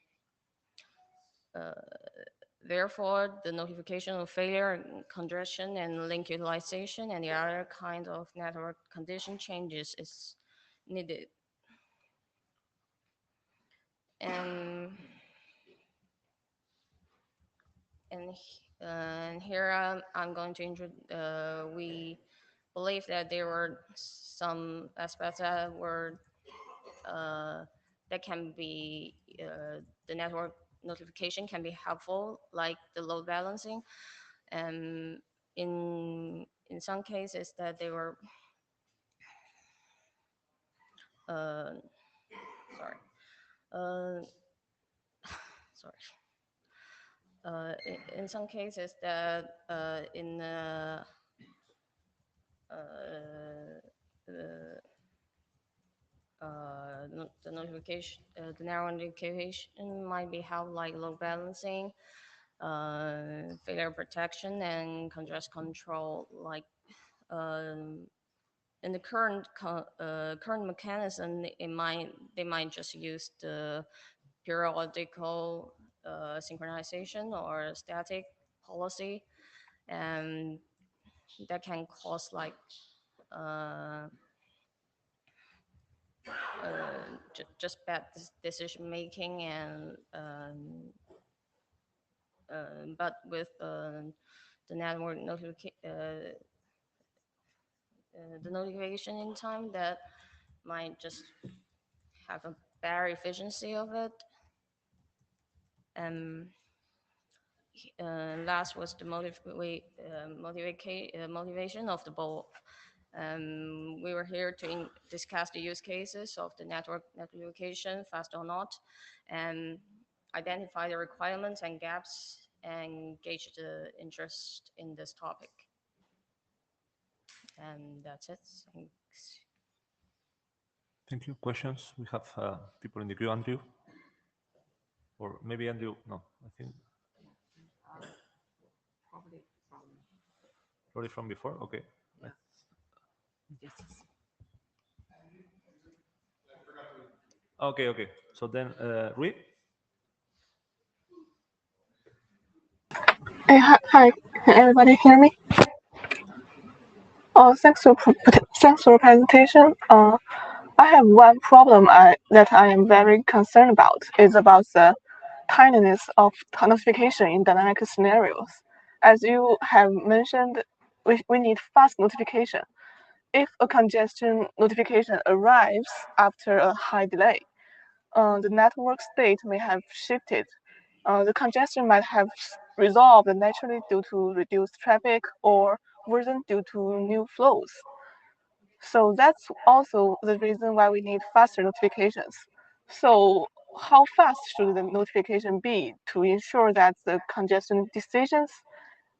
L: therefore, the notification of failure, congestion, and link utilization, and the other kind of network condition changes is needed. And here I'm going to introduce. We believe that there were some aspects that were that can be the network notification can be helpful, like the load balancing. And in some cases that they were sorry sorry in some cases that in the notification, the narrow notification might be helped, like load balancing, failure protection, and congestion control. Like in the current mechanism, they might just use the periodical synchronization or static policy, and that can cause like just bad decision making. And but with the network the notification in time, that might just have a better efficiency of it. And last was the motivation of the both. We were here to discuss the use cases of the network notification, fast or not, and identify the requirements and gaps, and gauge the interest in this topic. And that's it. Thanks.
A: Thank you. Questions? We have people in the queue. Andrew? Or maybe Andrew? No, I think. Probably from before? Okay.
M: Yes.
A: Okay. So then, Rui?
N: Hey, hi. Can everybody hear me? Oh, thanks for presentation. I have one problem that I am very concerned about. Is about the timeliness of notification in dynamic scenarios. As you have mentioned, we need fast notification. If a congestion notification arrives after a high delay, the network state may have shifted. The congestion might have resolved naturally due to reduced traffic or worsened due to new flows. So that's also the reason why we need faster notifications. So how fast should the notification be to ensure that the congestion decisions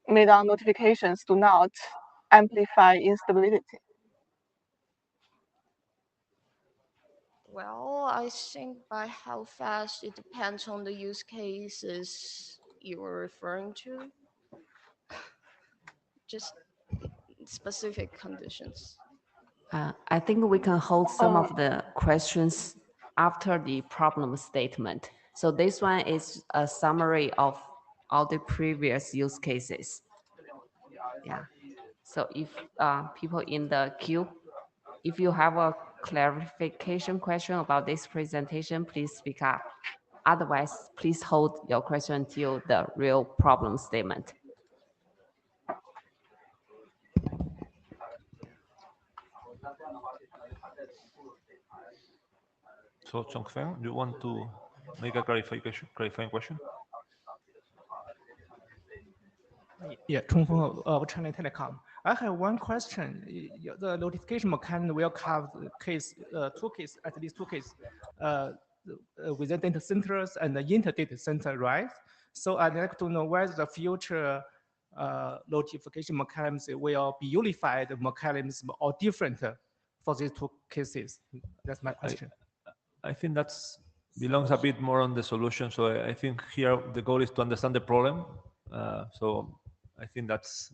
N: made on notifications do not amplify instability?
L: Well, I think by how fast it depends on the use cases you are referring to. Just specific conditions.
M: I think we can hold some of the questions after the problem statement. So this one is a summary of all the previous use cases. Yeah. So if people in the queue, if you have a clarification question about this presentation, please speak up. Otherwise, please hold your question until the real problem statement.
A: So Chongfeng, do you want to make a clarifying question?
O: Yeah, Chongfeng of China Telecom. I have one question. The notification mechanism will cover the case, two cases, at least two cases, within data centers and the inter data center, right? So I'd like to know whether the future notification mechanism will be unified mechanism or different for these two cases. That's my question.
A: I think that's belongs a bit more on the solution. So I think here the goal is to understand the problem. So I think that's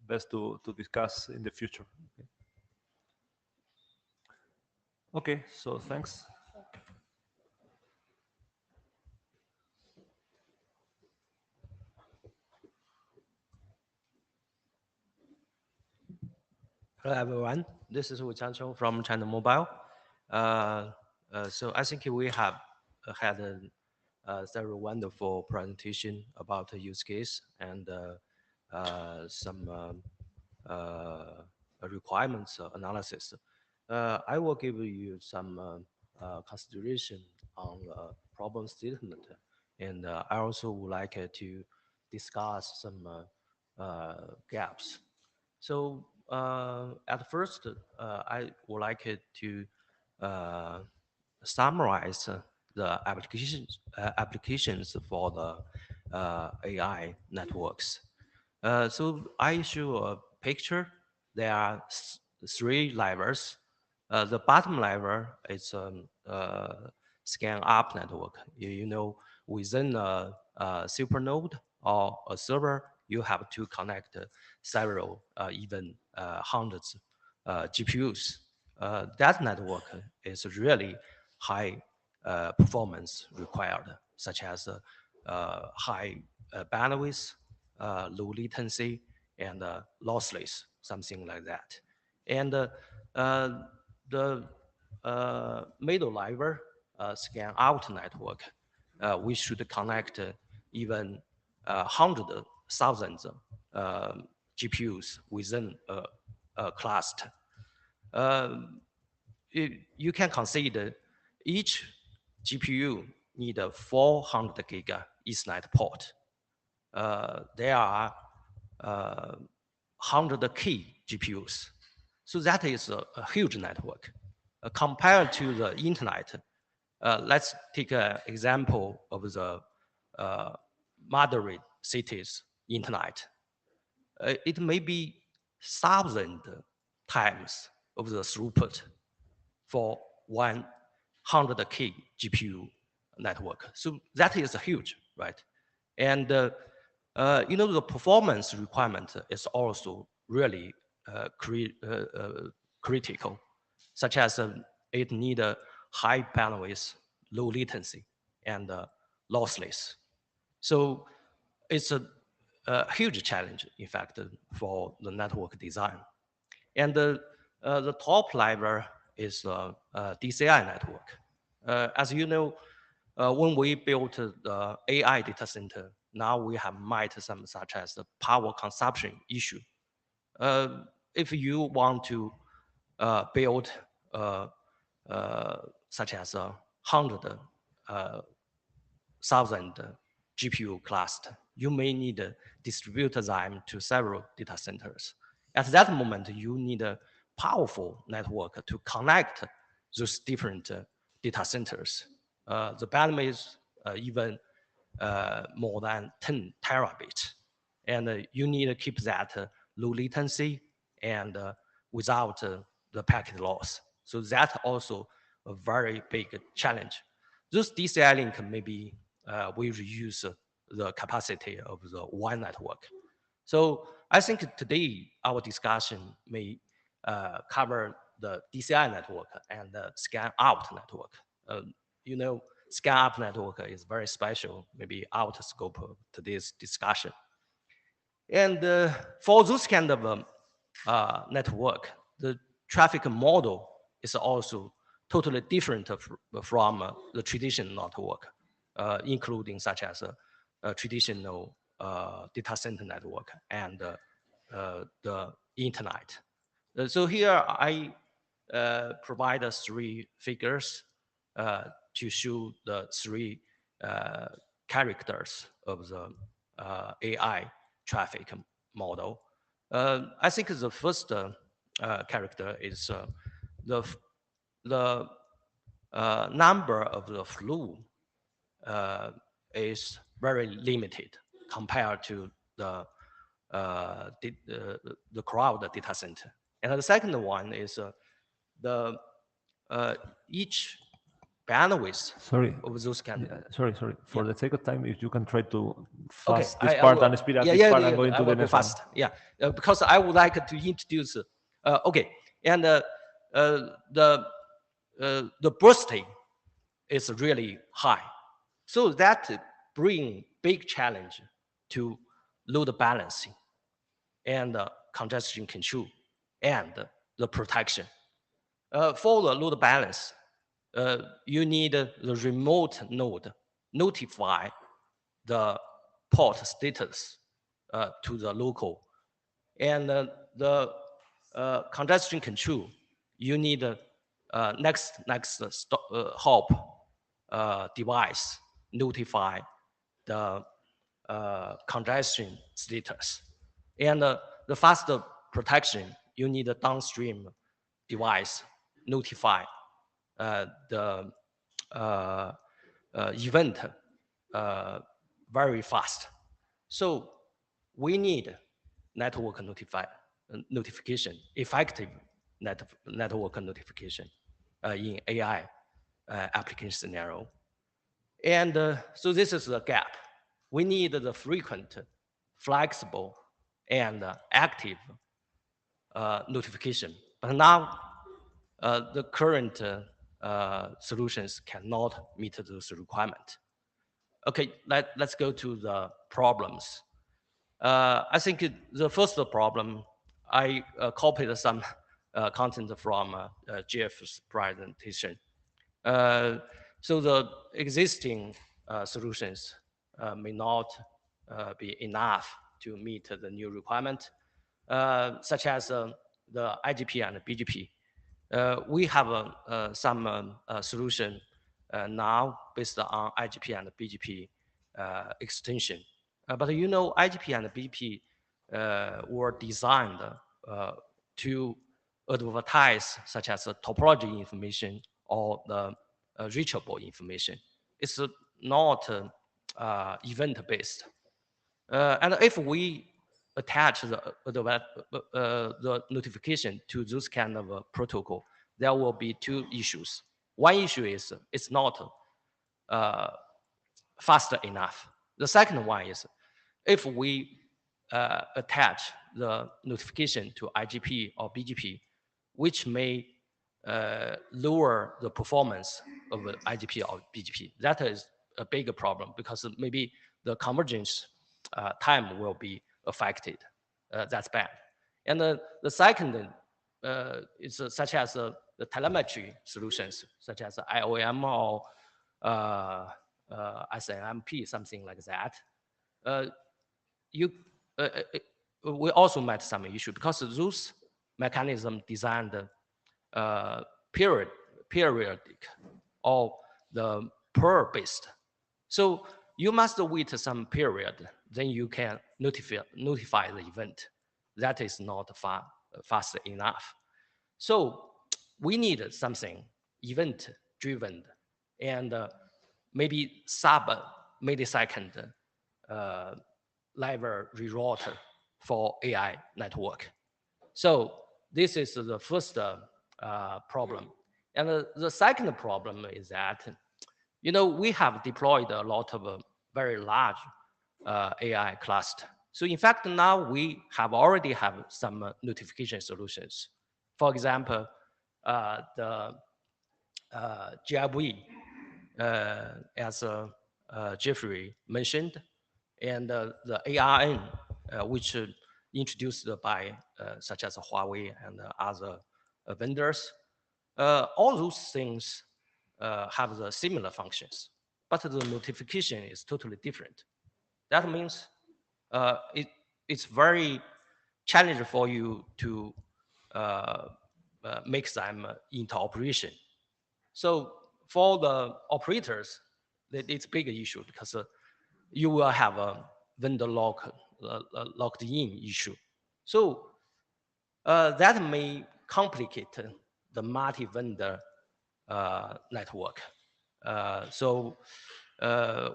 A: best to discuss in the future. Okay, so thanks.
P: Hello, everyone. This is Wu Changchong from China Mobile. So I think we have had several wonderful presentation about the use case and some requirements analysis. I will give you some consideration on problem statement, and I also would like to discuss some gaps. So at first, I would like to summarize the applications for the AI networks. So I show a picture. There are three levels. The bottom level is a scan up network. You know, within a supernode or a server, you have to connect several, even hundreds GPUs. That network is really high performance required, such as high bandwidth, low latency, and lossless, something like that. And the middle level scan out network, we should connect even 100,000 GPUs within a cluster. You can consider each GPU need a 400 giga Ethernet port. There are 100 key GPUs. So that is a huge network. Compared to the internet, let's take an example of the moderate cities internet. It may be 1,000 times of the throughput for 100K GPU network. So that is huge, right? And you know, the performance requirement is also really critical, such as it need a high bandwidth, low latency, and lossless. So it's a huge challenge, in fact, for the network design. And the top level is DCI network. As you know, when we built the AI data center, now we have met some such as the power consumption issue. If you want to build such as 100,000 GPU cluster, you may need to distribute them to several data centers. At that moment, you need a powerful network to connect those different data centers. The bandwidth even more than 10 terabits. And you need to keep that low latency and without the packet loss. So that also a very big challenge. Those DCI link maybe will reduce the capacity of the one network. So I think today our discussion may cover the DCI network and the scan out network. You know, scan up network is very special, maybe out of scope of today's discussion. And for those kind of network, the traffic model is also totally different from the traditional network, including such as a traditional data center network and the internet. So here I provide 3 figures to show the 3 characters of the AI traffic model. I think the first character is the number of the flow is very limited compared to the crowd data center. And the second one is the each bandwidth
A: Sorry.
P: of those kind.
A: Sorry. For the sake of time, if you can try to
P: Okay,
A: fast this part and speed up this part and go
P: I
A: into
P: will
A: the
P: go
A: next
P: fast.
A: one.
P: Yeah, because I would like to introduce. Okay, and the bursting is really high, so that bring big challenge to load balancing and congestion control and the protection. For the load balance, you need the remote node notify the port status to the local. And the congestion control, you need next hop device notify the congestion status. And the faster protection, you need a downstream device notify the event very fast. So we need network notification, effective network notification in AI application scenario. And so this is the gap. We need the frequent, flexible, and active notification. But now the current solutions cannot meet those requirements. Okay, let's go to the problems. I think the first problem, I copied some content from Jeff's presentation. So the existing solutions may not be enough to meet the new requirement, such as the IGP and the BGP. We have some solution now based on IGP and BGP extension. But you know, IGP and BGP were designed to advertise such as topology information or the reachable information. It's not event-based. And if we attach the notification to those kind of protocol, there will be 2 issues. One issue is it's not faster enough. The second one is if we attach the notification to IGP or BGP, which may lower the performance of IGP or BGP. That is a bigger problem because maybe the convergence time will be affected. That's bad. And the second is such as the telemetry solutions, such as IOM or SNMP, something like that. We also met some issue because those mechanisms designed periodic or the per-based. So you must wait some period, then you can notify the event. That is not fast enough. So we need something event-driven and maybe sub-millisecond level rerouter for AI network. So this is the first problem. And the second problem is that, we have deployed a lot of very large AI cluster. So in fact, now we already have some notification solutions. For example, the GRV, as Jeffrey mentioned, and the ARN, which introduced by such as Huawei and other vendors. All those things have the similar functions, but the notification is totally different. That means it's very challenging for you to make them into operation. So for the operators, it's a big issue because you will have a vendor locked in issue. So that may complicate the multi-vendor network. So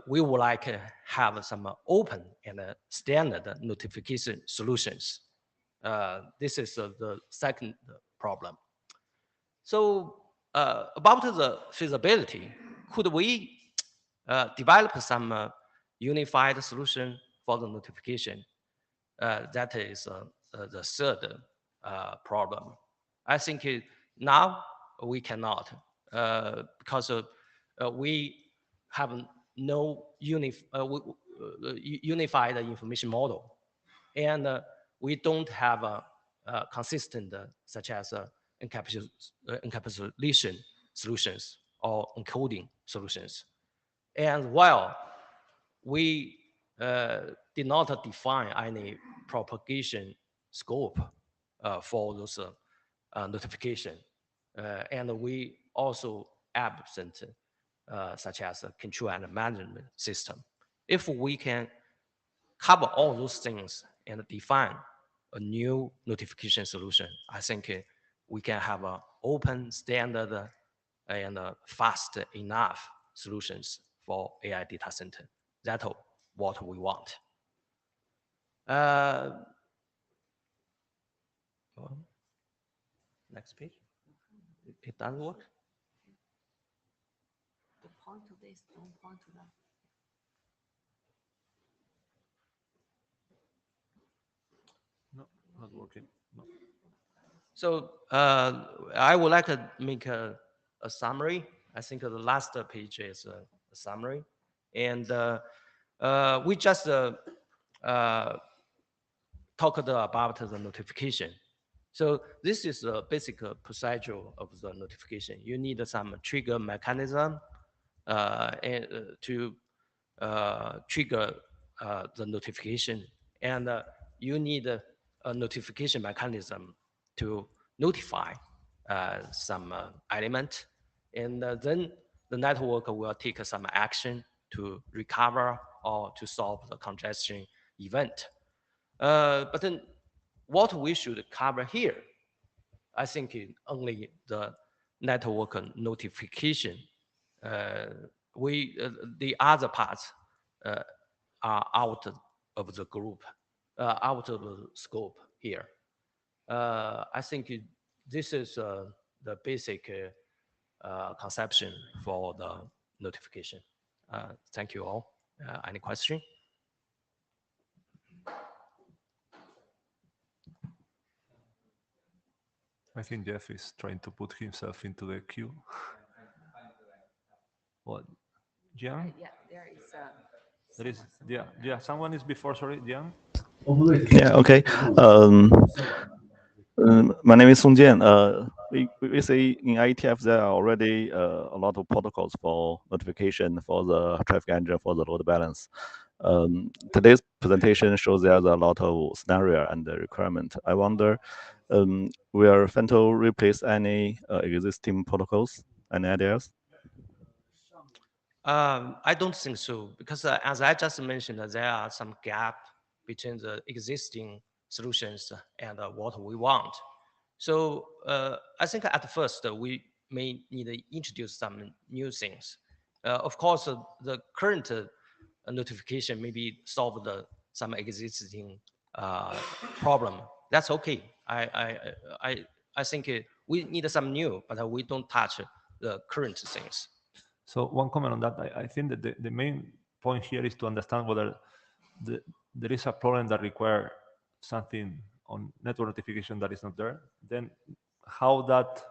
P: we would like to have some open and standard notification solutions. This is the second problem. So about the feasibility, could we develop some unified solution for the notification? That is the third problem. I think now we cannot because we have no unified information model, and we don't have a consistent such as encapsulation solutions or encoding solutions. And while we did not define any propagation scope for those notification, and we also absent such as a control and management system. If we can cover all those things and define a new notification solution, I think we can have an open, standard, and fast enough solutions for AI data center. That's what we want. Next page. It doesn't work.
M: The point to this, don't point to that.
A: No, not working. No.
P: So I would like to make a summary. I think the last page is a summary. And we just talked about the notification. So this is a basic procedure of the notification. You need some trigger mechanism to trigger the notification. And you need a notification mechanism to notify some element. And then the network will take some action to recover or to solve the congestion event. But then what we should cover here, I think only the network notification. The other parts are out of the group, out of the scope here. I think this is the basic conception for the notification. Thank you all. Any question?
A: I think Jeff is trying to put himself into the queue. What? Jian?
M: Yeah, there is.
A: There is. Yeah. Someone is before. Sorry, Jian.
Q: Yeah. Okay. My name is Song Jian. We see in IETF there are already a lot of protocols for notification for the traffic engine for the load balance. Today's presentation shows there's a lot of scenario and the requirement. I wonder, will FANTEL replace any existing protocols? Any ideas?
P: I don't think so, because as I just mentioned, there are some gap between the existing solutions and what we want. So I think at first we may need to introduce some new things. Of course, the current notification maybe solve some existing problem. That's okay. I think We need some new, but we don't touch the current things.
A: So one comment on that, I think that the main point here is to understand whether there is a problem that requires something on network notification that is not there. Then how that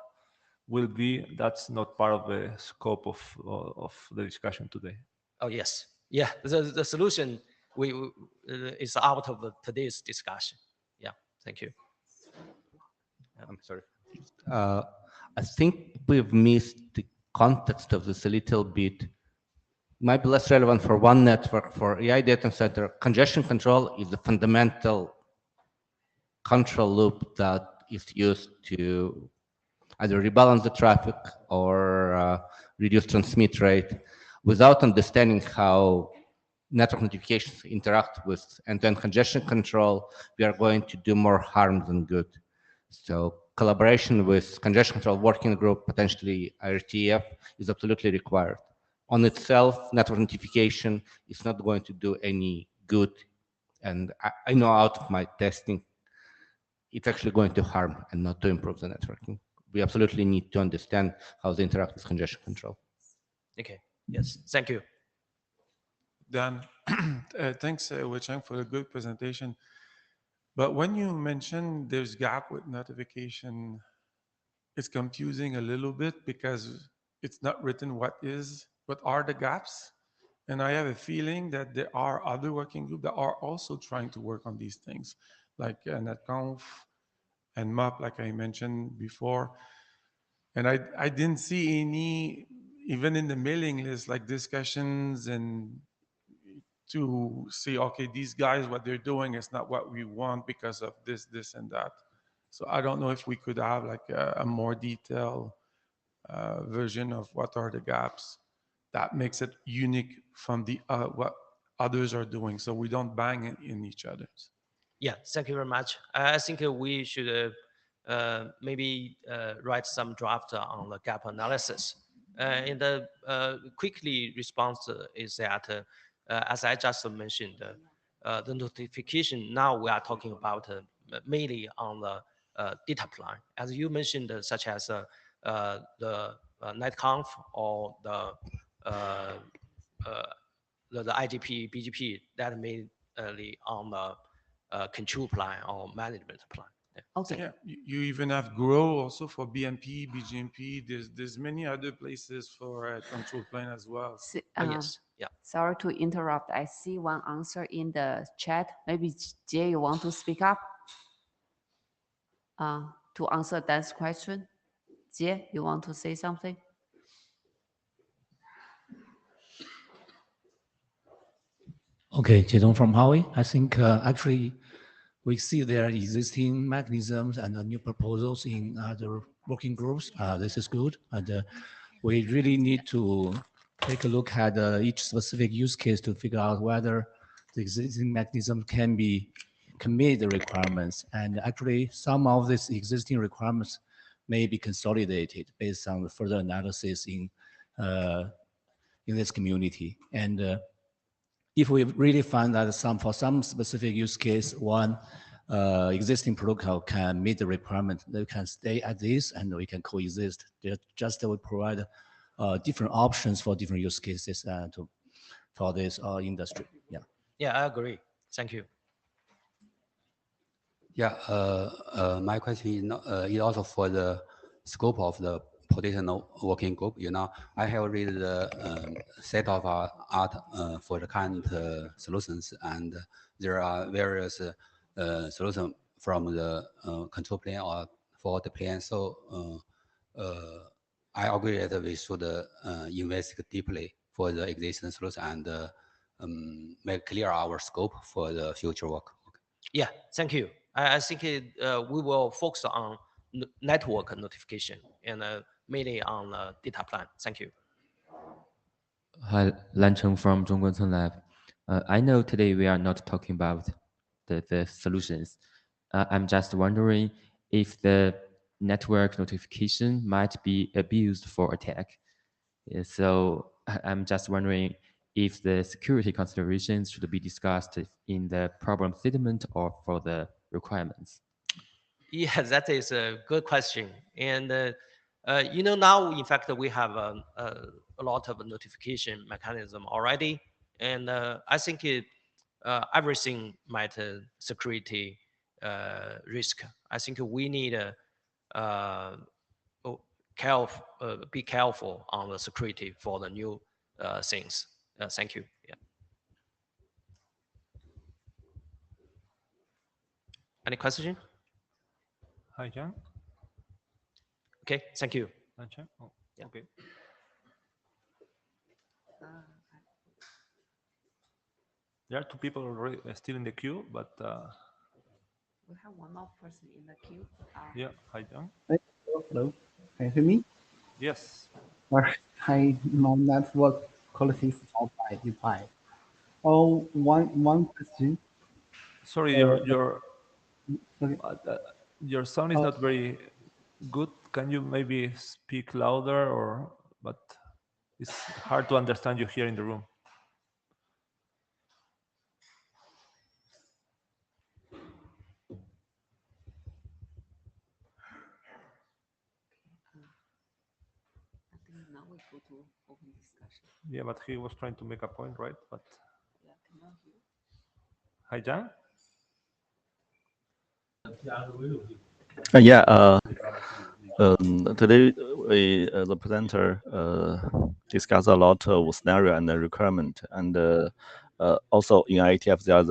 A: will be, that's not part of the scope of the discussion today.
P: Oh, yes. Yeah, the solution is out of today's discussion. Yeah, thank you.
B: I'm sorry. I think we've missed the context of this a little bit. Might be less relevant for one network. For AI data center, congestion control is the fundamental control loop that is used to either rebalance the traffic or reduce transmit rate. Without understanding how network notifications interact with end-to-end congestion control, we are going to do more harm than good. So collaboration with congestion control working group, potentially IETF, is absolutely required. On itself, network notification is not going to do any good. And I know out of my testing, it's actually going to harm and not to improve the networking. We absolutely need to understand how they interact with congestion control.
P: Okay, yes, thank you.
D: Dan, thanks, Wei-Cheng, for a good presentation. But when you mentioned there's gap with notification, it's confusing a little bit because it's not written what are the gaps. And I have a feeling that there are other working groups that are also trying to work on these things, like NetConf and MUP, like I mentioned before. And I didn't see any, even in the mailing list, like discussions and to say, okay, these guys, what they're doing is not what we want because of this, this, and that. So I don't know if we could have like a more detailed version of what are the gaps that makes it unique from the what others are doing, so we don't bang in each other's.
P: Yeah, thank you very much. I think we should maybe write some draft on the gap analysis. And the quickly response is that, as I just mentioned, the notification now we are talking about mainly on the data plan, as you mentioned, such as the NetConf or the IGP, BGP, that mainly on the control plan or management plan. Yeah.
M: Okay.
D: Yeah, you even have Grow also for BMP, BGMP. There's many other places for control plane as well.
P: Yes. Yeah.
M: Sorry to interrupt. I see one answer in the chat. Maybe Jay, you want to speak up to answer Dan's question? Jay, you want to say something?
R: Okay, Jiedong from Huawei. I think actually we see there are existing mechanisms and new proposals in other working groups. This is good. And we really need to take a look at each specific use case to figure out whether the existing mechanism can meet the requirements. And actually, some of these existing requirements may be consolidated based on the further analysis in this community. And if we really find that for some specific use case, one existing protocol can meet the requirement, they can stay at this and we can coexist. Just we provide different options for different use cases for this industry. Yeah.
P: Yeah, I agree. Thank you.
S: Yeah, my question is, is also for the scope of the potential working group. You know, I have read the set of art for the current solutions, and there are various solutions from the control plane or for the plane. So I agree that we should investigate deeply for the existing solution and make clear our scope for the future work. Okay.
P: Yeah, thank you. I think we will focus on network notification and mainly on data plan. Thank you.
T: Hi, Lan Cheng from Zhongguancun Lab. I know today we are not talking about the solutions. I'm just wondering if the network notification might be abused for attack. So I'm just wondering if the security considerations should be discussed in the problem statement or for the requirements.
P: Yeah, that is a good question. And now, in fact, we have a lot of notification mechanism already, and I think everything might security risk. I think we need be careful on the security for the new things. Thank you. Yeah. Any question?
A: Hi, John.
P: Okay, thank you.
A: Oh,
P: yeah.
A: Okay. There are two people already still in the queue, but
M: We have one more person in the queue.
A: yeah. Hi, John.
U: Hello, can you hear me?
A: Yes.
U: Hi, my network quality is not by. Oh, one question.
A: Sorry, your sound is not very good. Can you maybe speak louder, or but it's hard to understand you here in the room.
M: I think now we go to open discussion.
A: Yeah, but he was trying to make a point, right? But
M: Yeah, cannot hear.
A: hi, Jan.
Q: Yeah. Today, the presenter discussed a lot of scenario and the requirement, and also in IETF there's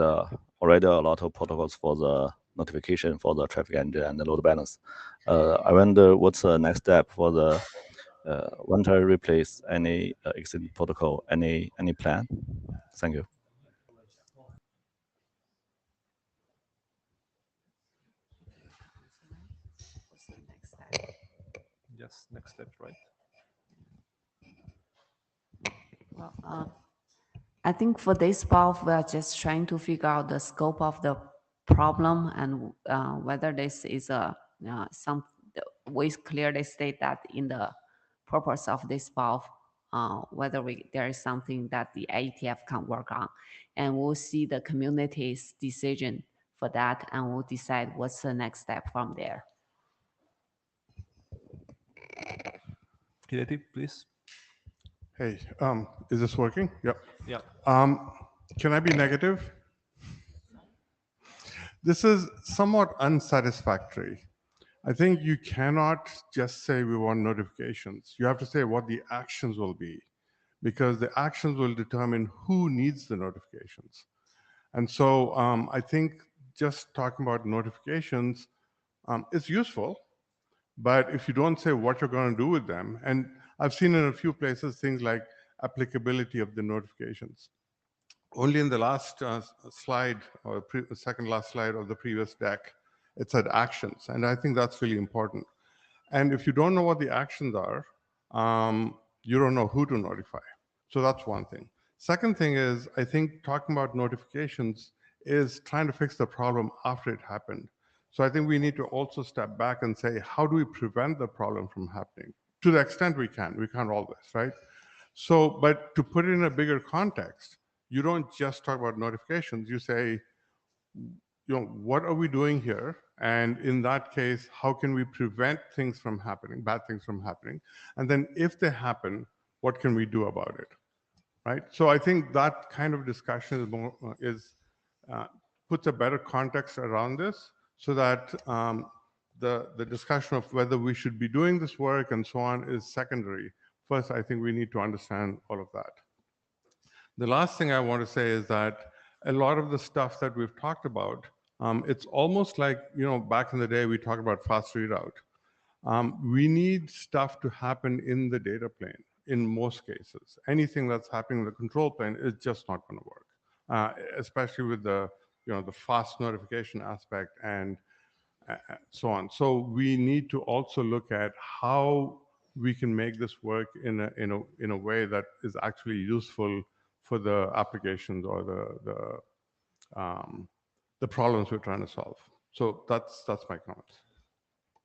Q: already a lot of protocols for the notification for the traffic engine and the load balance. I wonder what's the next step for the want to replace any existing protocol, any plan? Thank you.
M: What's the next step?
A: Yes, next step, right?
M: Well, I think for this part, we are just trying to figure out the scope of the problem and whether this is we clearly state that in the purpose of this valve, whether there is something that the IETF can work on, and we'll see the community's decision for that, and we'll decide what's the next step from there.
A: Kireti, please.
V: Hey, is this working? Yep.
A: Yeah.
V: Can I be negative? This is somewhat unsatisfactory. I think you cannot just say we want notifications. You have to say what the actions will be, because the actions will determine who needs the notifications. And so I think just talking about notifications is useful, but if you don't say what you're going to do with them, and I've seen in a few places things like applicability of the notifications. Only in the last slide, or second last slide of the previous deck, it said actions, and I think that's really important. And if you don't know what the actions are, you don't know who to notify. So that's one thing. Second thing is, I think talking about notifications is trying to fix the problem after it happened. So I think we need to also step back and say, how do we prevent the problem from happening? To the extent we can. We can't always, right? So, but to put it in a bigger context, you don't just talk about notifications. You say, what are we doing here? And in that case, how can we prevent things from happening, bad things from happening? And then if they happen, what can we do about it, right? So I think that kind of discussion is more, puts a better context around this, so that the discussion of whether we should be doing this work and so on is secondary. First, I think we need to understand all of that. The last thing I want to say is that a lot of the stuff that we've talked about, it's almost like, back in the day, we talked about fast readout. We need stuff to happen in the data plane in most cases. Anything that's happening in the control plane is just not going to work, especially with the, the fast notification aspect and so on. So we need to also look at how we can make this work in a way that is actually useful for the applications or the problems we're trying to solve. So that's my comment.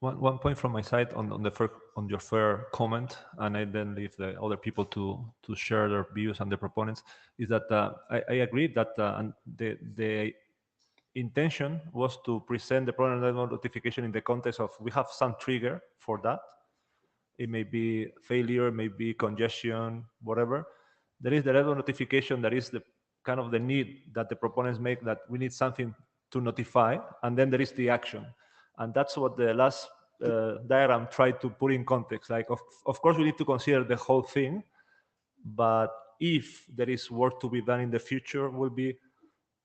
A: One point from my side on your fair comment, and I then leave the other people to share their views and their proponents, is that I agree that the intention was to present the problem network notification in the context of we have some trigger for that. It may be failure, may be congestion, whatever. There is the network notification that is the kind of the need that the proponents make, that we need something to notify, and then there is the action. And that's what the last diagram tried to put in context. Like, of course, we need to consider the whole thing, but if there is work to be done in the future, will be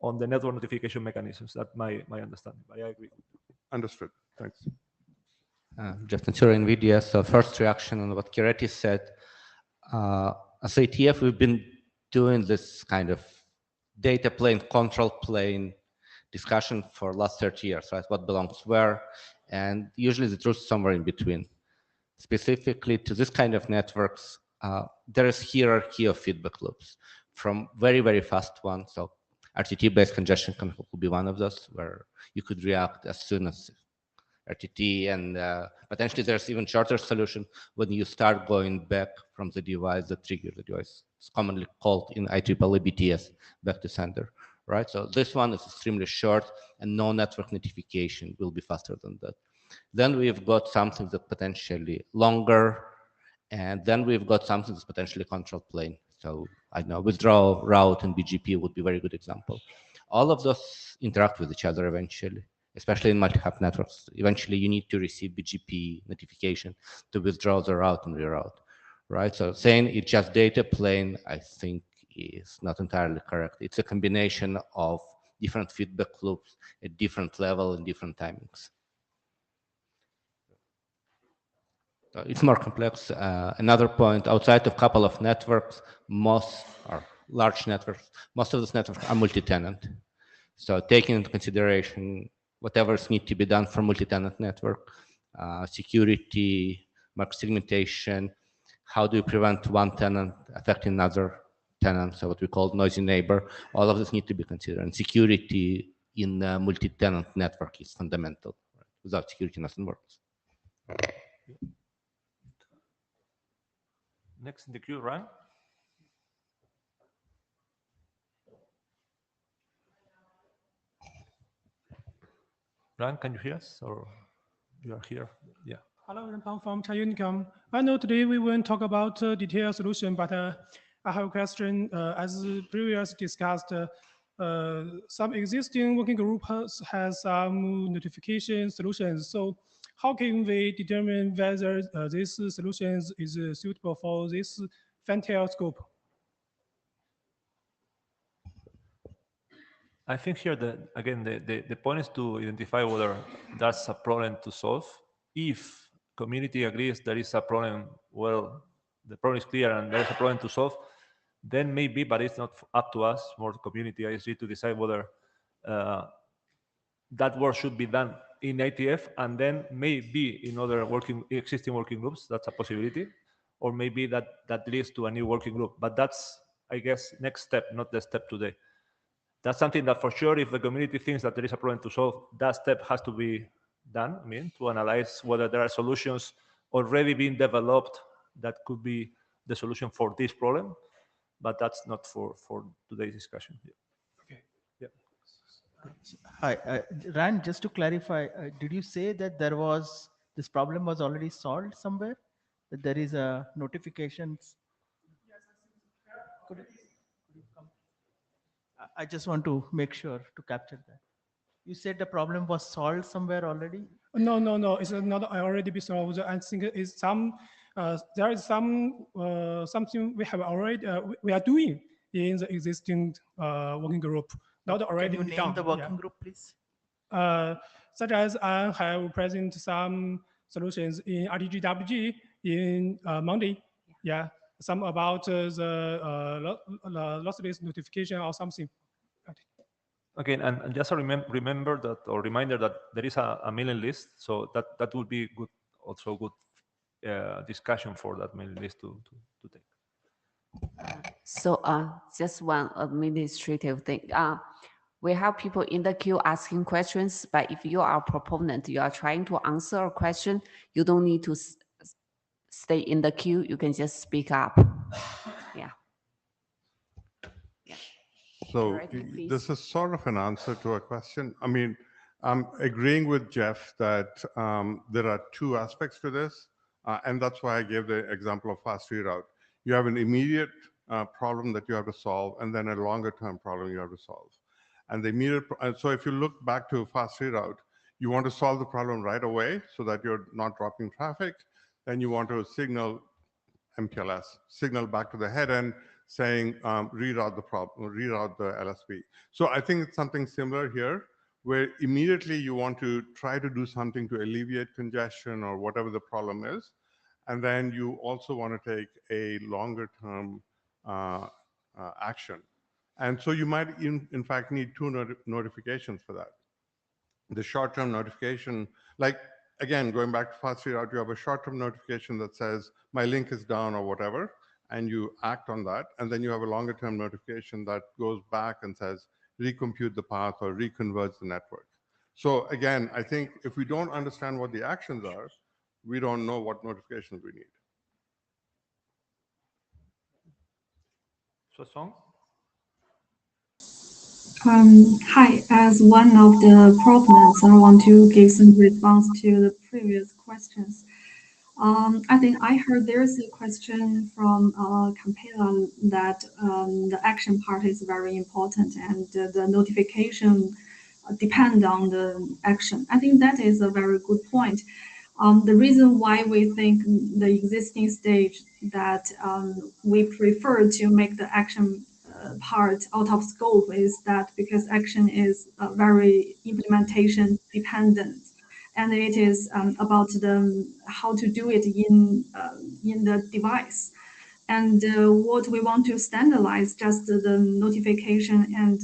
A: on the network notification mechanisms. That's my understanding, but I agree.
V: Understood. Thanks.
B: Just answering NVIDIA. So first reaction on what Kireti said. As IETF, we've been doing this kind of data plane, control plane discussion for last 30 years, right? What belongs where, and usually the truth is somewhere in between. Specifically to this kind of networks, there is hierarchy of feedback loops, from very, very fast ones. So RTT-based congestion control could be one of those, where you could react as soon as RTT, and potentially there's even shorter solution when you start going back from the device that triggered the device. It's commonly called in IEEE BTS, back to sender, right? So this one is extremely short, and no network notification will be faster than that. Then we've got something that's potentially longer, and then we've got something that's potentially control plane. So I know withdrawal route and BGP would be a very good example. All of those interact with each other eventually, especially in multi-hop networks. Eventually you need to receive BGP notification to withdraw the route and reroute, right? So saying it's just data plane, I think is not entirely correct. It's a combination of different feedback loops at different level and different timings. It's more complex. Another point, outside of a couple of networks, most are large networks, most of those networks are multi-tenant. So taking into consideration whatever's need to be done for multi-tenant network, security, market segmentation, how do you prevent one tenant affecting another tenant, so what we call noisy neighbor, all of this need to be considered. And security in a multi-tenant network is fundamental. Right? Without security, nothing works.
A: Next in the queue, Ryan. Ryan, can you hear us, or you are here? Yeah.
E: Hello, I'm from China Unicom. I know today we won't talk about detailed solution, but I have a question. As previously discussed, some existing working group has some notification solutions. So how can we determine whether this solution is suitable for this FANTEL scope?
A: I think here that again the point is to identify whether that's a problem to solve. If community agrees there is a problem, well, the problem is clear and there is a problem to solve, then maybe, but it's not up to us, more community ISG, to decide whether that work should be done in IETF, and then maybe in other existing working groups. That's a possibility, or maybe that leads to a new working group. But that's, I guess, next step, not the step today. That's something that for sure, if the community thinks that there is a problem to solve, that step has to be done. I mean, to analyze whether there are solutions already being developed that could be the solution for this problem. But that's not for today's discussion. Yeah.
E: Okay.
A: Yeah.
F: Hi, Rand, just to clarify, did you say that this problem was already solved somewhere? That there is a notifications? Could you come? I just want to make sure to capture that. You said the problem was solved somewhere already?
E: No, it's not already be solved. I think it's there is something we have already we are doing in the existing working group. Not already
F: Can you name
E: done.
F: the working group, please?
E: Such as I have present some solutions in RTGWG in Monday. Yeah, some about the lossless notification or something.
A: Again, and just a remember that, or reminder that there is a mailing list, so that would be good, also good discussion for that mailing list to take.
M: So just one administrative thing. We have people in the queue asking questions, but if you are a proponent, you are trying to answer a question, you don't need to stay in the queue. You can just speak up. Yeah.
V: So
M: Directly, please.
V: this is sort of an answer to a question. I mean, I'm agreeing with Jeff that there are two aspects to this, and that's why I gave the example of fast reroute. You have an immediate problem that you have to solve, and then a longer term problem you have to solve. And the immediate, so if you look back to fast reroute, you want to solve the problem right away so that you're not dropping traffic. Then you want to signal MPLS, signal back to the head end saying reroute the problem, reroute the LSP. So I think it's something similar here, where immediately you want to try to do something to alleviate congestion or whatever the problem is. And then you also want to take a longer term action. And so you might, in fact, need two notifications for that. The short-term notification, like, again, going back to fast reroute, you have a short-term notification that says, my link is down or whatever, and you act on that. And then you have a longer-term notification that goes back and says, recompute the path or reconverge the network. So again, I think if we don't understand what the actions are, we don't know what notifications we need.
A: So, Song?
C: Hi, as one of the proponents, I want to give some response to the previous questions. I think I heard there's a question from Campela that the action part is very important and the notification depend on the action. I think that is a very good point. The reason why we think the existing stage that we prefer to make the action part out of scope is that because action is very implementation dependent, and it is about how to do it in the device. And what we want to standardize just the notification and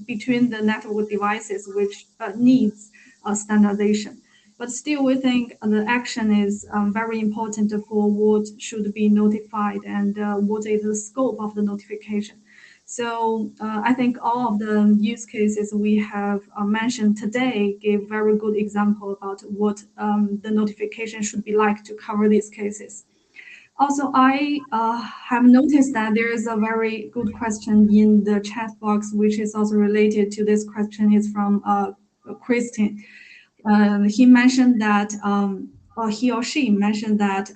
C: between the network devices, which needs standardization. But still, we think the action is very important for what should be notified and what is the scope of the notification. So I think all of the use cases we have mentioned today give very good example about what the notification should be like to cover these cases. Also, I have noticed that there is a very good question in the chat box, which is also related to this question. Is from Christian. He mentioned that, or he or she mentioned that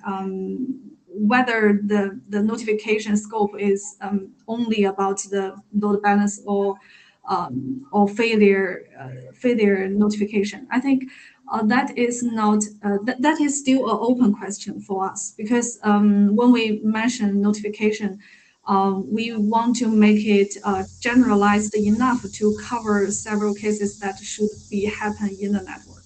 C: whether the notification scope is only about the load balance or failure notification. I think that is not that is still an open question for us because when we mention notification, we want to make it generalized enough to cover several cases that should be happen in the network.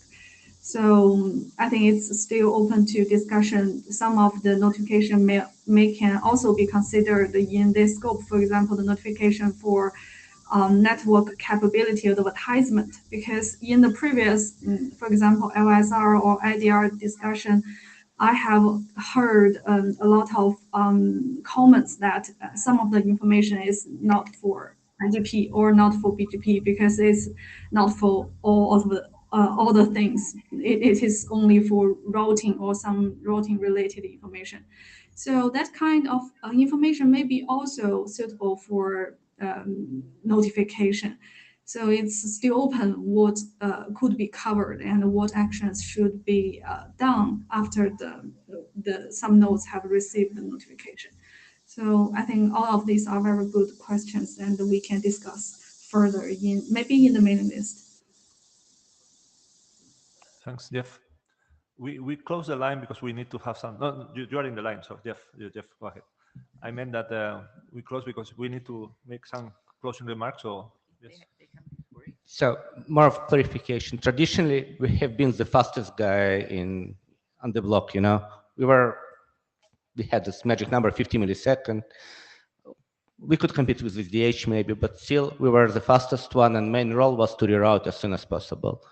C: So I think it's still open to discussion. Some of the notification may can also be considered in this scope. For example, the notification for network capability of advertisement, because in the previous, for example, LSR or IDR discussion, I have heard a lot of comments that some of the information is not for IGP or not for BGP because it's not for all the things. It is only for routing or some routing related information. So that kind of information may be also suitable for notification. So it's still open what could be covered and what actions should be done after some nodes have received the notification. So I think all of these are very good questions and we can discuss further maybe in the mailing list.
A: Thanks, Jeff. We close the line because we need to have some. No, you are in the line, so Jeff, go ahead. I meant that we close because we need to make some closing remarks. So yes.
B: So more of clarification. Traditionally, we have been the fastest guy on the block. You know, we had this magic number, 50 milliseconds. We could compete with VDH maybe, but still we were the fastest one, and main role was to reroute as soon as possible.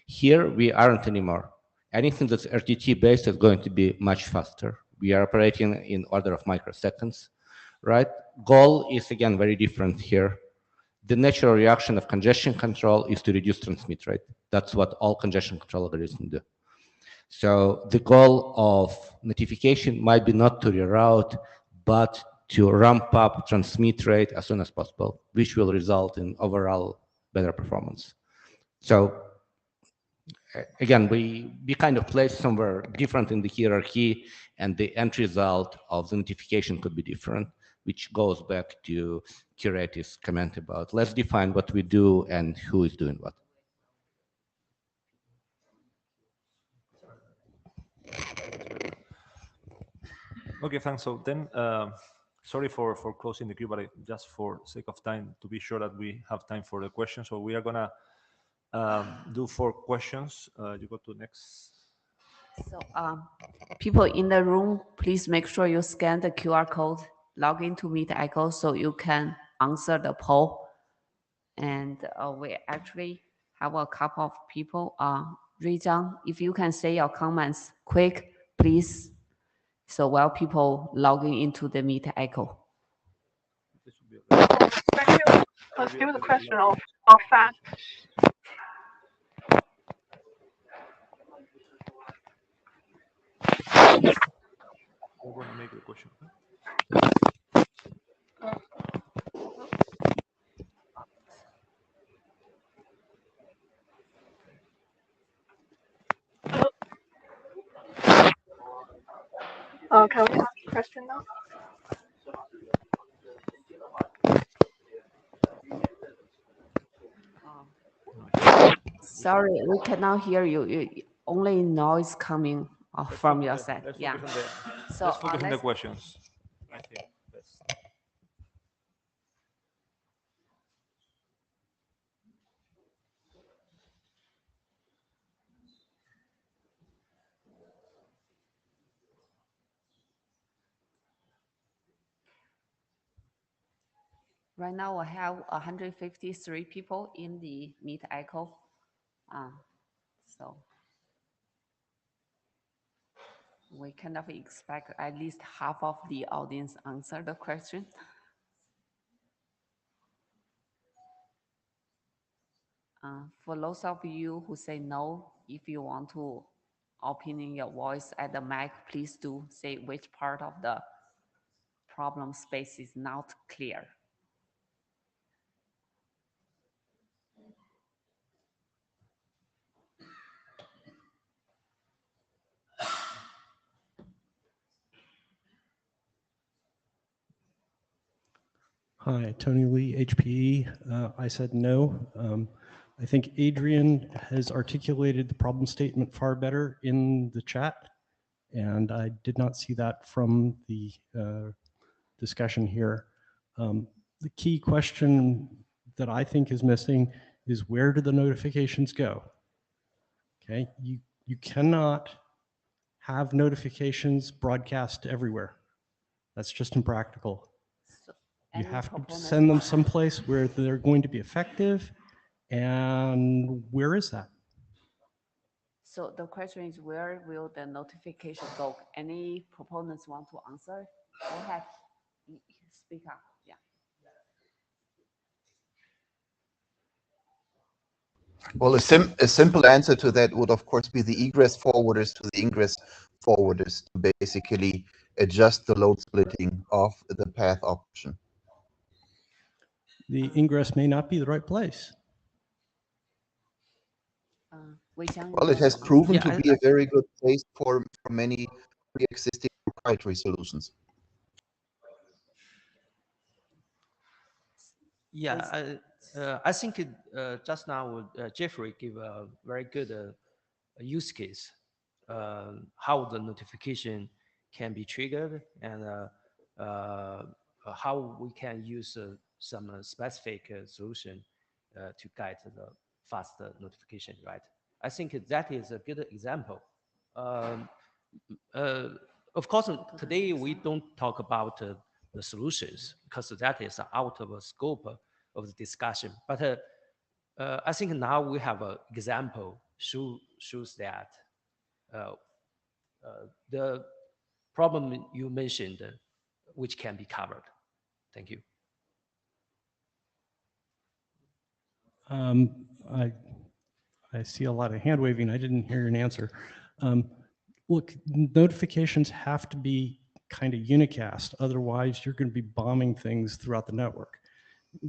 B: Here we aren't anymore. Anything that's RTT based is going to be much faster. We are operating in order of microseconds, right? Goal is again very different here. The natural reaction of congestion control is to reduce transmit rate. That's what all congestion control algorithms do. So the goal of notification might be not to reroute, but to ramp up transmit rate as soon as possible, which will result in overall better performance. So again, we kind of place somewhere different in the hierarchy, and the end result of the notification could be different, which goes back to Curati's comment about let's define what we do and who is doing what.
A: Okay, thanks. So then, sorry for closing the queue, but just for sake of time, to be sure that we have time for the questions. So we are gonna do 4 questions. You go to next.
M: So people in the room, please make sure you scan the QR code, log into Meet Echo so you can answer the poll. And we actually have a couple of people. Rizhang, if you can say your comments quick, please. So while people logging into the Meet Echo.
N: Thank you. Still the question of FAT.
A: We're going to make the question.
N: Can we ask a question now?
M: Sorry, we cannot hear you. Only noise coming from your side. Yeah.
A: So let's focus on the questions. I think that's.
M: Right now, I have 153 people in the Meet Echo. So we kind of expect at least half of the audience answer the question. For those of you who say no, if you want to open your voice at the mic, please do say which part of the problem space is not clear.
G: Hi, Tony Lee, HPE. I said no. I think Adrian has articulated the problem statement far better in the chat, and I did not see that from the discussion here. The key question that I think is missing is where do the notifications go? Okay, you cannot have notifications broadcast everywhere. That's just impractical. You have to send them someplace where they're going to be effective, and where is that?
M: So the question is, where will the notification go? Any proponents want to answer? Go ahead, speak up. Yeah.
H: Well, a simple answer to that would, of course, be the egress forwarders to the ingress forwarders to basically adjust the load splitting of the path option.
G: The ingress may not be the right place.
H: Well, it has proven to be a very good place for many pre-existing proprietary solutions.
P: Yeah, I think just now Jeffrey gave a very good use case, how the notification can be triggered and how we can use some specific solution to guide the fast notification, right? I think that is a good example. Of course, today we don't talk about the solutions because that is out of the scope of the discussion. But I think now we have an example shows that the problem you mentioned, which can be covered. Thank you.
G: I see a lot of hand waving. I didn't hear an answer. Look, notifications have to be kind of unicast. Otherwise, you're going to be bombing things throughout the network.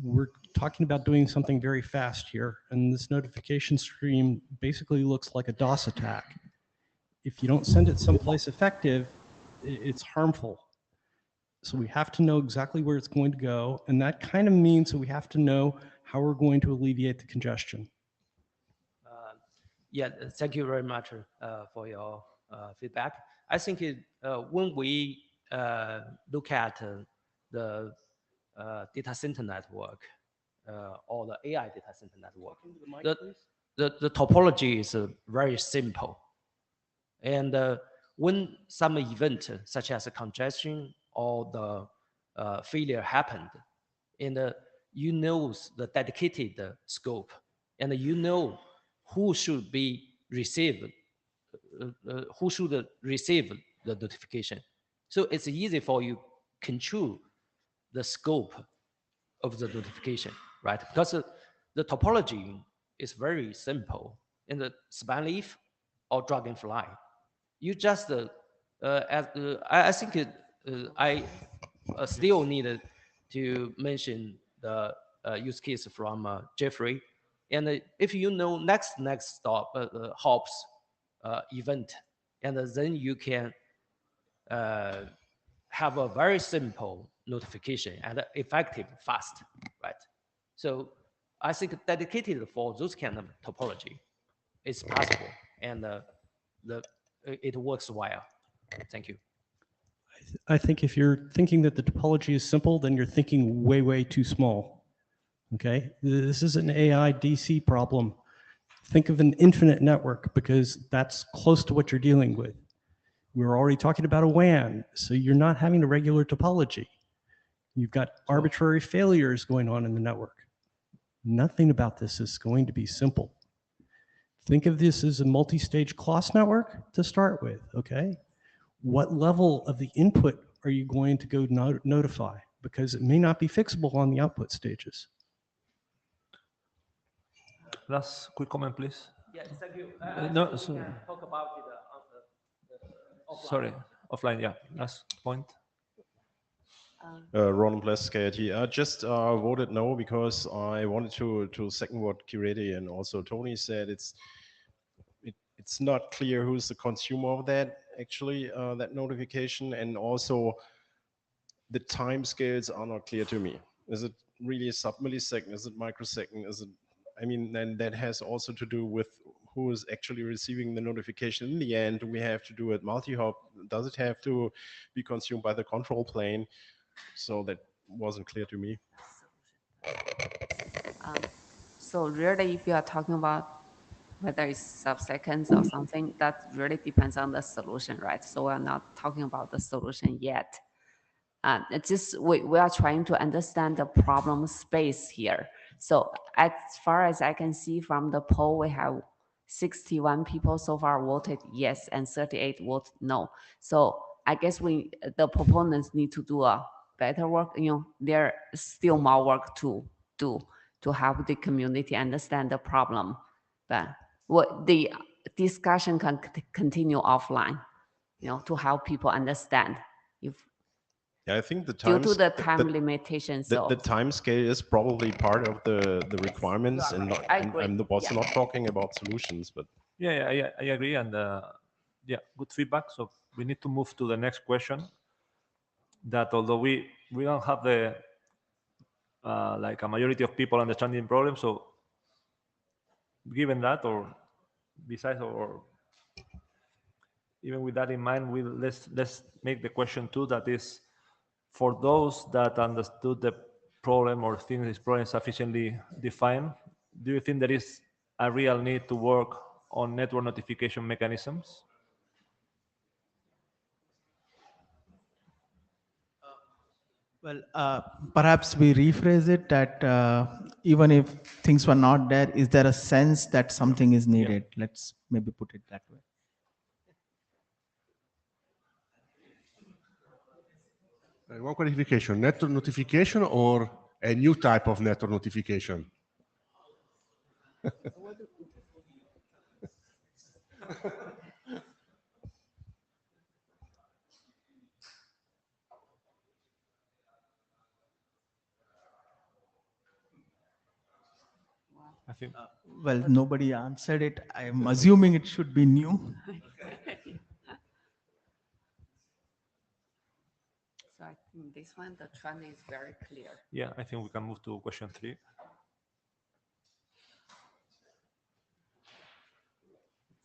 G: We're talking about doing something very fast here, and this notification stream basically looks like a DOS attack. If you don't send it someplace effective, it's harmful. So we have to know exactly where it's going to go, and that kind of means that we have to know how we're going to alleviate the congestion.
P: Yeah, thank you very much for your feedback. I think when we look at the data center network or the AI data center network, the topology is very simple. And when some event such as a congestion or the failure happened, and you know the dedicated scope, and you know who should be received, who should receive the notification. So it's easy for you control the scope of the notification, right? Because the topology is very simple. In the span leaf or dragonfly, you just, I think I still needed to mention the use case from Jeffrey. And if you know next stop hops event, and then you can have a very simple notification and effective, fast, right? So I think dedicated for those kind of topology is possible, and it works well. Thank you.
G: I think if you're thinking that the topology is simple, then you're thinking way, way too small. Okay, this is an AI DC problem. Think of an infinite network, because that's close to what you're dealing with. We're already talking about a WAN, so you're not having a regular topology. You've got arbitrary failures going on in the network. Nothing about this is going to be simple. Think of this as a multi-stage CLOS network to start with, okay? What level of the input are you going to go notify? Because it may not be fixable on the output stages.
A: Last quick comment, please.
P: Yeah, thank you.
A: No,
P: so we can talk about it offline.
A: Sorry, offline, yeah. Last point.
I: Ron Bless, KIT. I just voted no because I wanted to second what Kireti and also Tony said. It's not clear who's the consumer of that, actually, that notification, and also the time scales are not clear to me. Is it really a sub-millisecond? Is it microsecond? Is it? I mean, then that has also to do with who is actually receiving the notification in the end. Do we have to do it multi-hop? Does it have to be consumed by the control plane? So that wasn't clear to me.
M: So really, if you are talking about whether it's sub-seconds or something, that really depends on the solution, right? So we're not talking about the solution yet. It's just we are trying to understand the problem space here. So as far as I can see from the poll, we have 61 people so far voted yes and 38 voted no. So I guess the proponents need to do a better work. You know, there's still more work to do to help the community understand the problem. But what the discussion can continue offline, you know, to help people understand.
I: Yeah, I think the
M: due to the time limitations.
I: The time scale is probably part of the requirements, and not, I'm also not talking about solutions, but
A: Yeah, I agree, and yeah, good feedback. So we need to move to the next question. That although we don't have the like a majority of people understanding the problem, so given that, or besides, or even with that in mind, let's make the question two. That is, for those that understood the problem or think this problem sufficiently defined, do you think there is a real need to work on network notification mechanisms?
F: Well, perhaps we rephrase it that even if things were not there, is there a sense that something is needed? Yeah. Let's maybe put it that way.
V: One clarification, network notification or a new type of network notification?
A: I think.
F: Well, nobody answered it. I'm assuming it should be new.
M: So I think this one, the trend is very clear.
A: Yeah, I think we can move to question 3.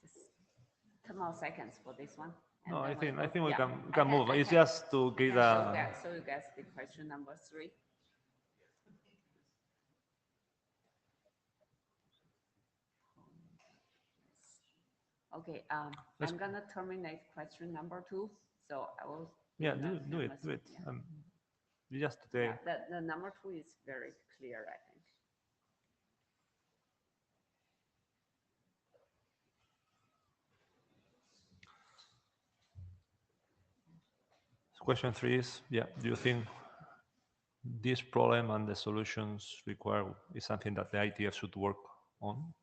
M: Just 10 more seconds for this one. And
A: No, I
M: then
A: think we
M: yeah.
A: can move. It's just to get a.
M: So you guys the question number 3. Okay, I'm gonna terminate question number 2. So I will.
A: Yeah, do it.
M: Yeah.
A: Just today.
M: Yeah, the number 2 is very clear, I think.
A: Question 3 is, do you think this problem and the solutions required is something that the IETF should work on?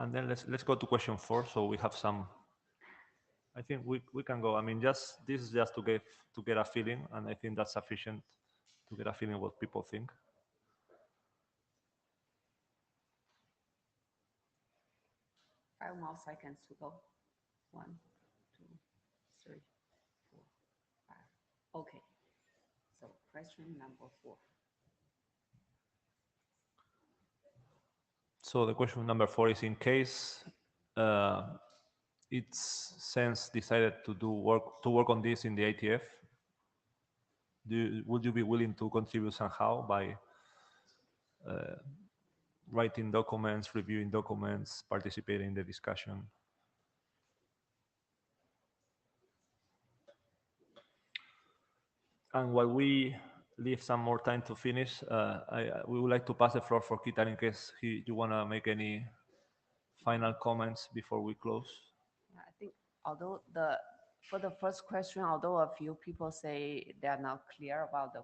A: And then let's go to question 4. So we have some. I think we can go. I mean, this is just to get a feeling, and I think that's sufficient to get a feeling what people think.
M: Five more seconds to go. 1, 2, 3, 4, 5. Okay. So question number 4.
A: So the question number 4 is, in case it's since decided to work on this in the IETF, would you be willing to contribute somehow by writing documents, reviewing documents, participating in the discussion? And while we leave some more time to finish, we would like to pass the floor for Kitan in case you want to make any final comments before we close.
M: Yeah, I think although for the first question, although a few people say they are not clear about the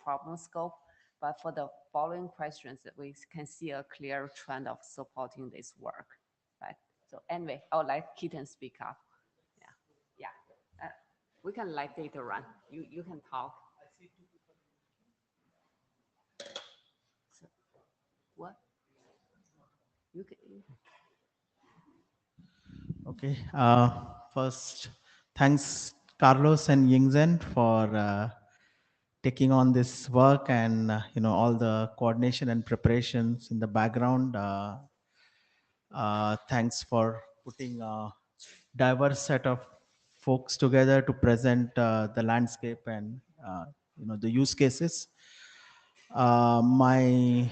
M: problem scope, but for the following questions, we can see a clear trend of supporting this work, right? So anyway, I would like Keaton speak up. Yeah. We can let data run. You can talk. So, what? You can.
F: Okay. First, thanks Carlos and Yingzhen for taking on this work and all the coordination and preparations in the background. Thanks for putting a diverse set of folks together to present the landscape and the use cases. My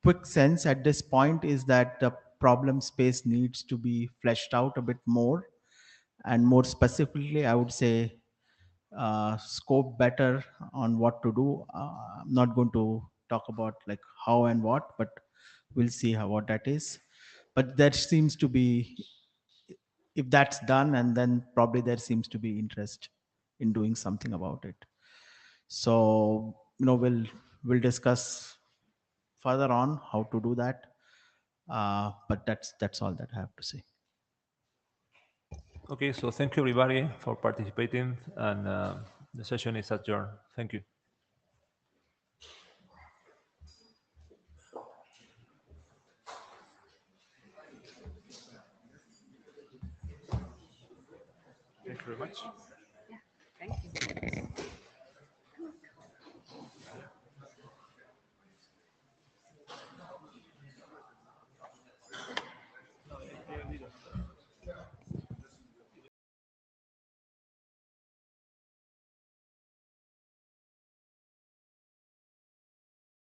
F: quick sense at this point is that the problem space needs to be fleshed out a bit more, and more specifically, I would say scope better on what to do. I'm not going to talk about like how and what, but we'll see what that is. But there seems to be, if that's done, and then probably there seems to be interest in doing something about it. So we'll discuss further on how to do that. But that's all that I have to say.
A: Okay, so thank you everybody for participating, and the session is adjourned. Thank you. Thank you very much.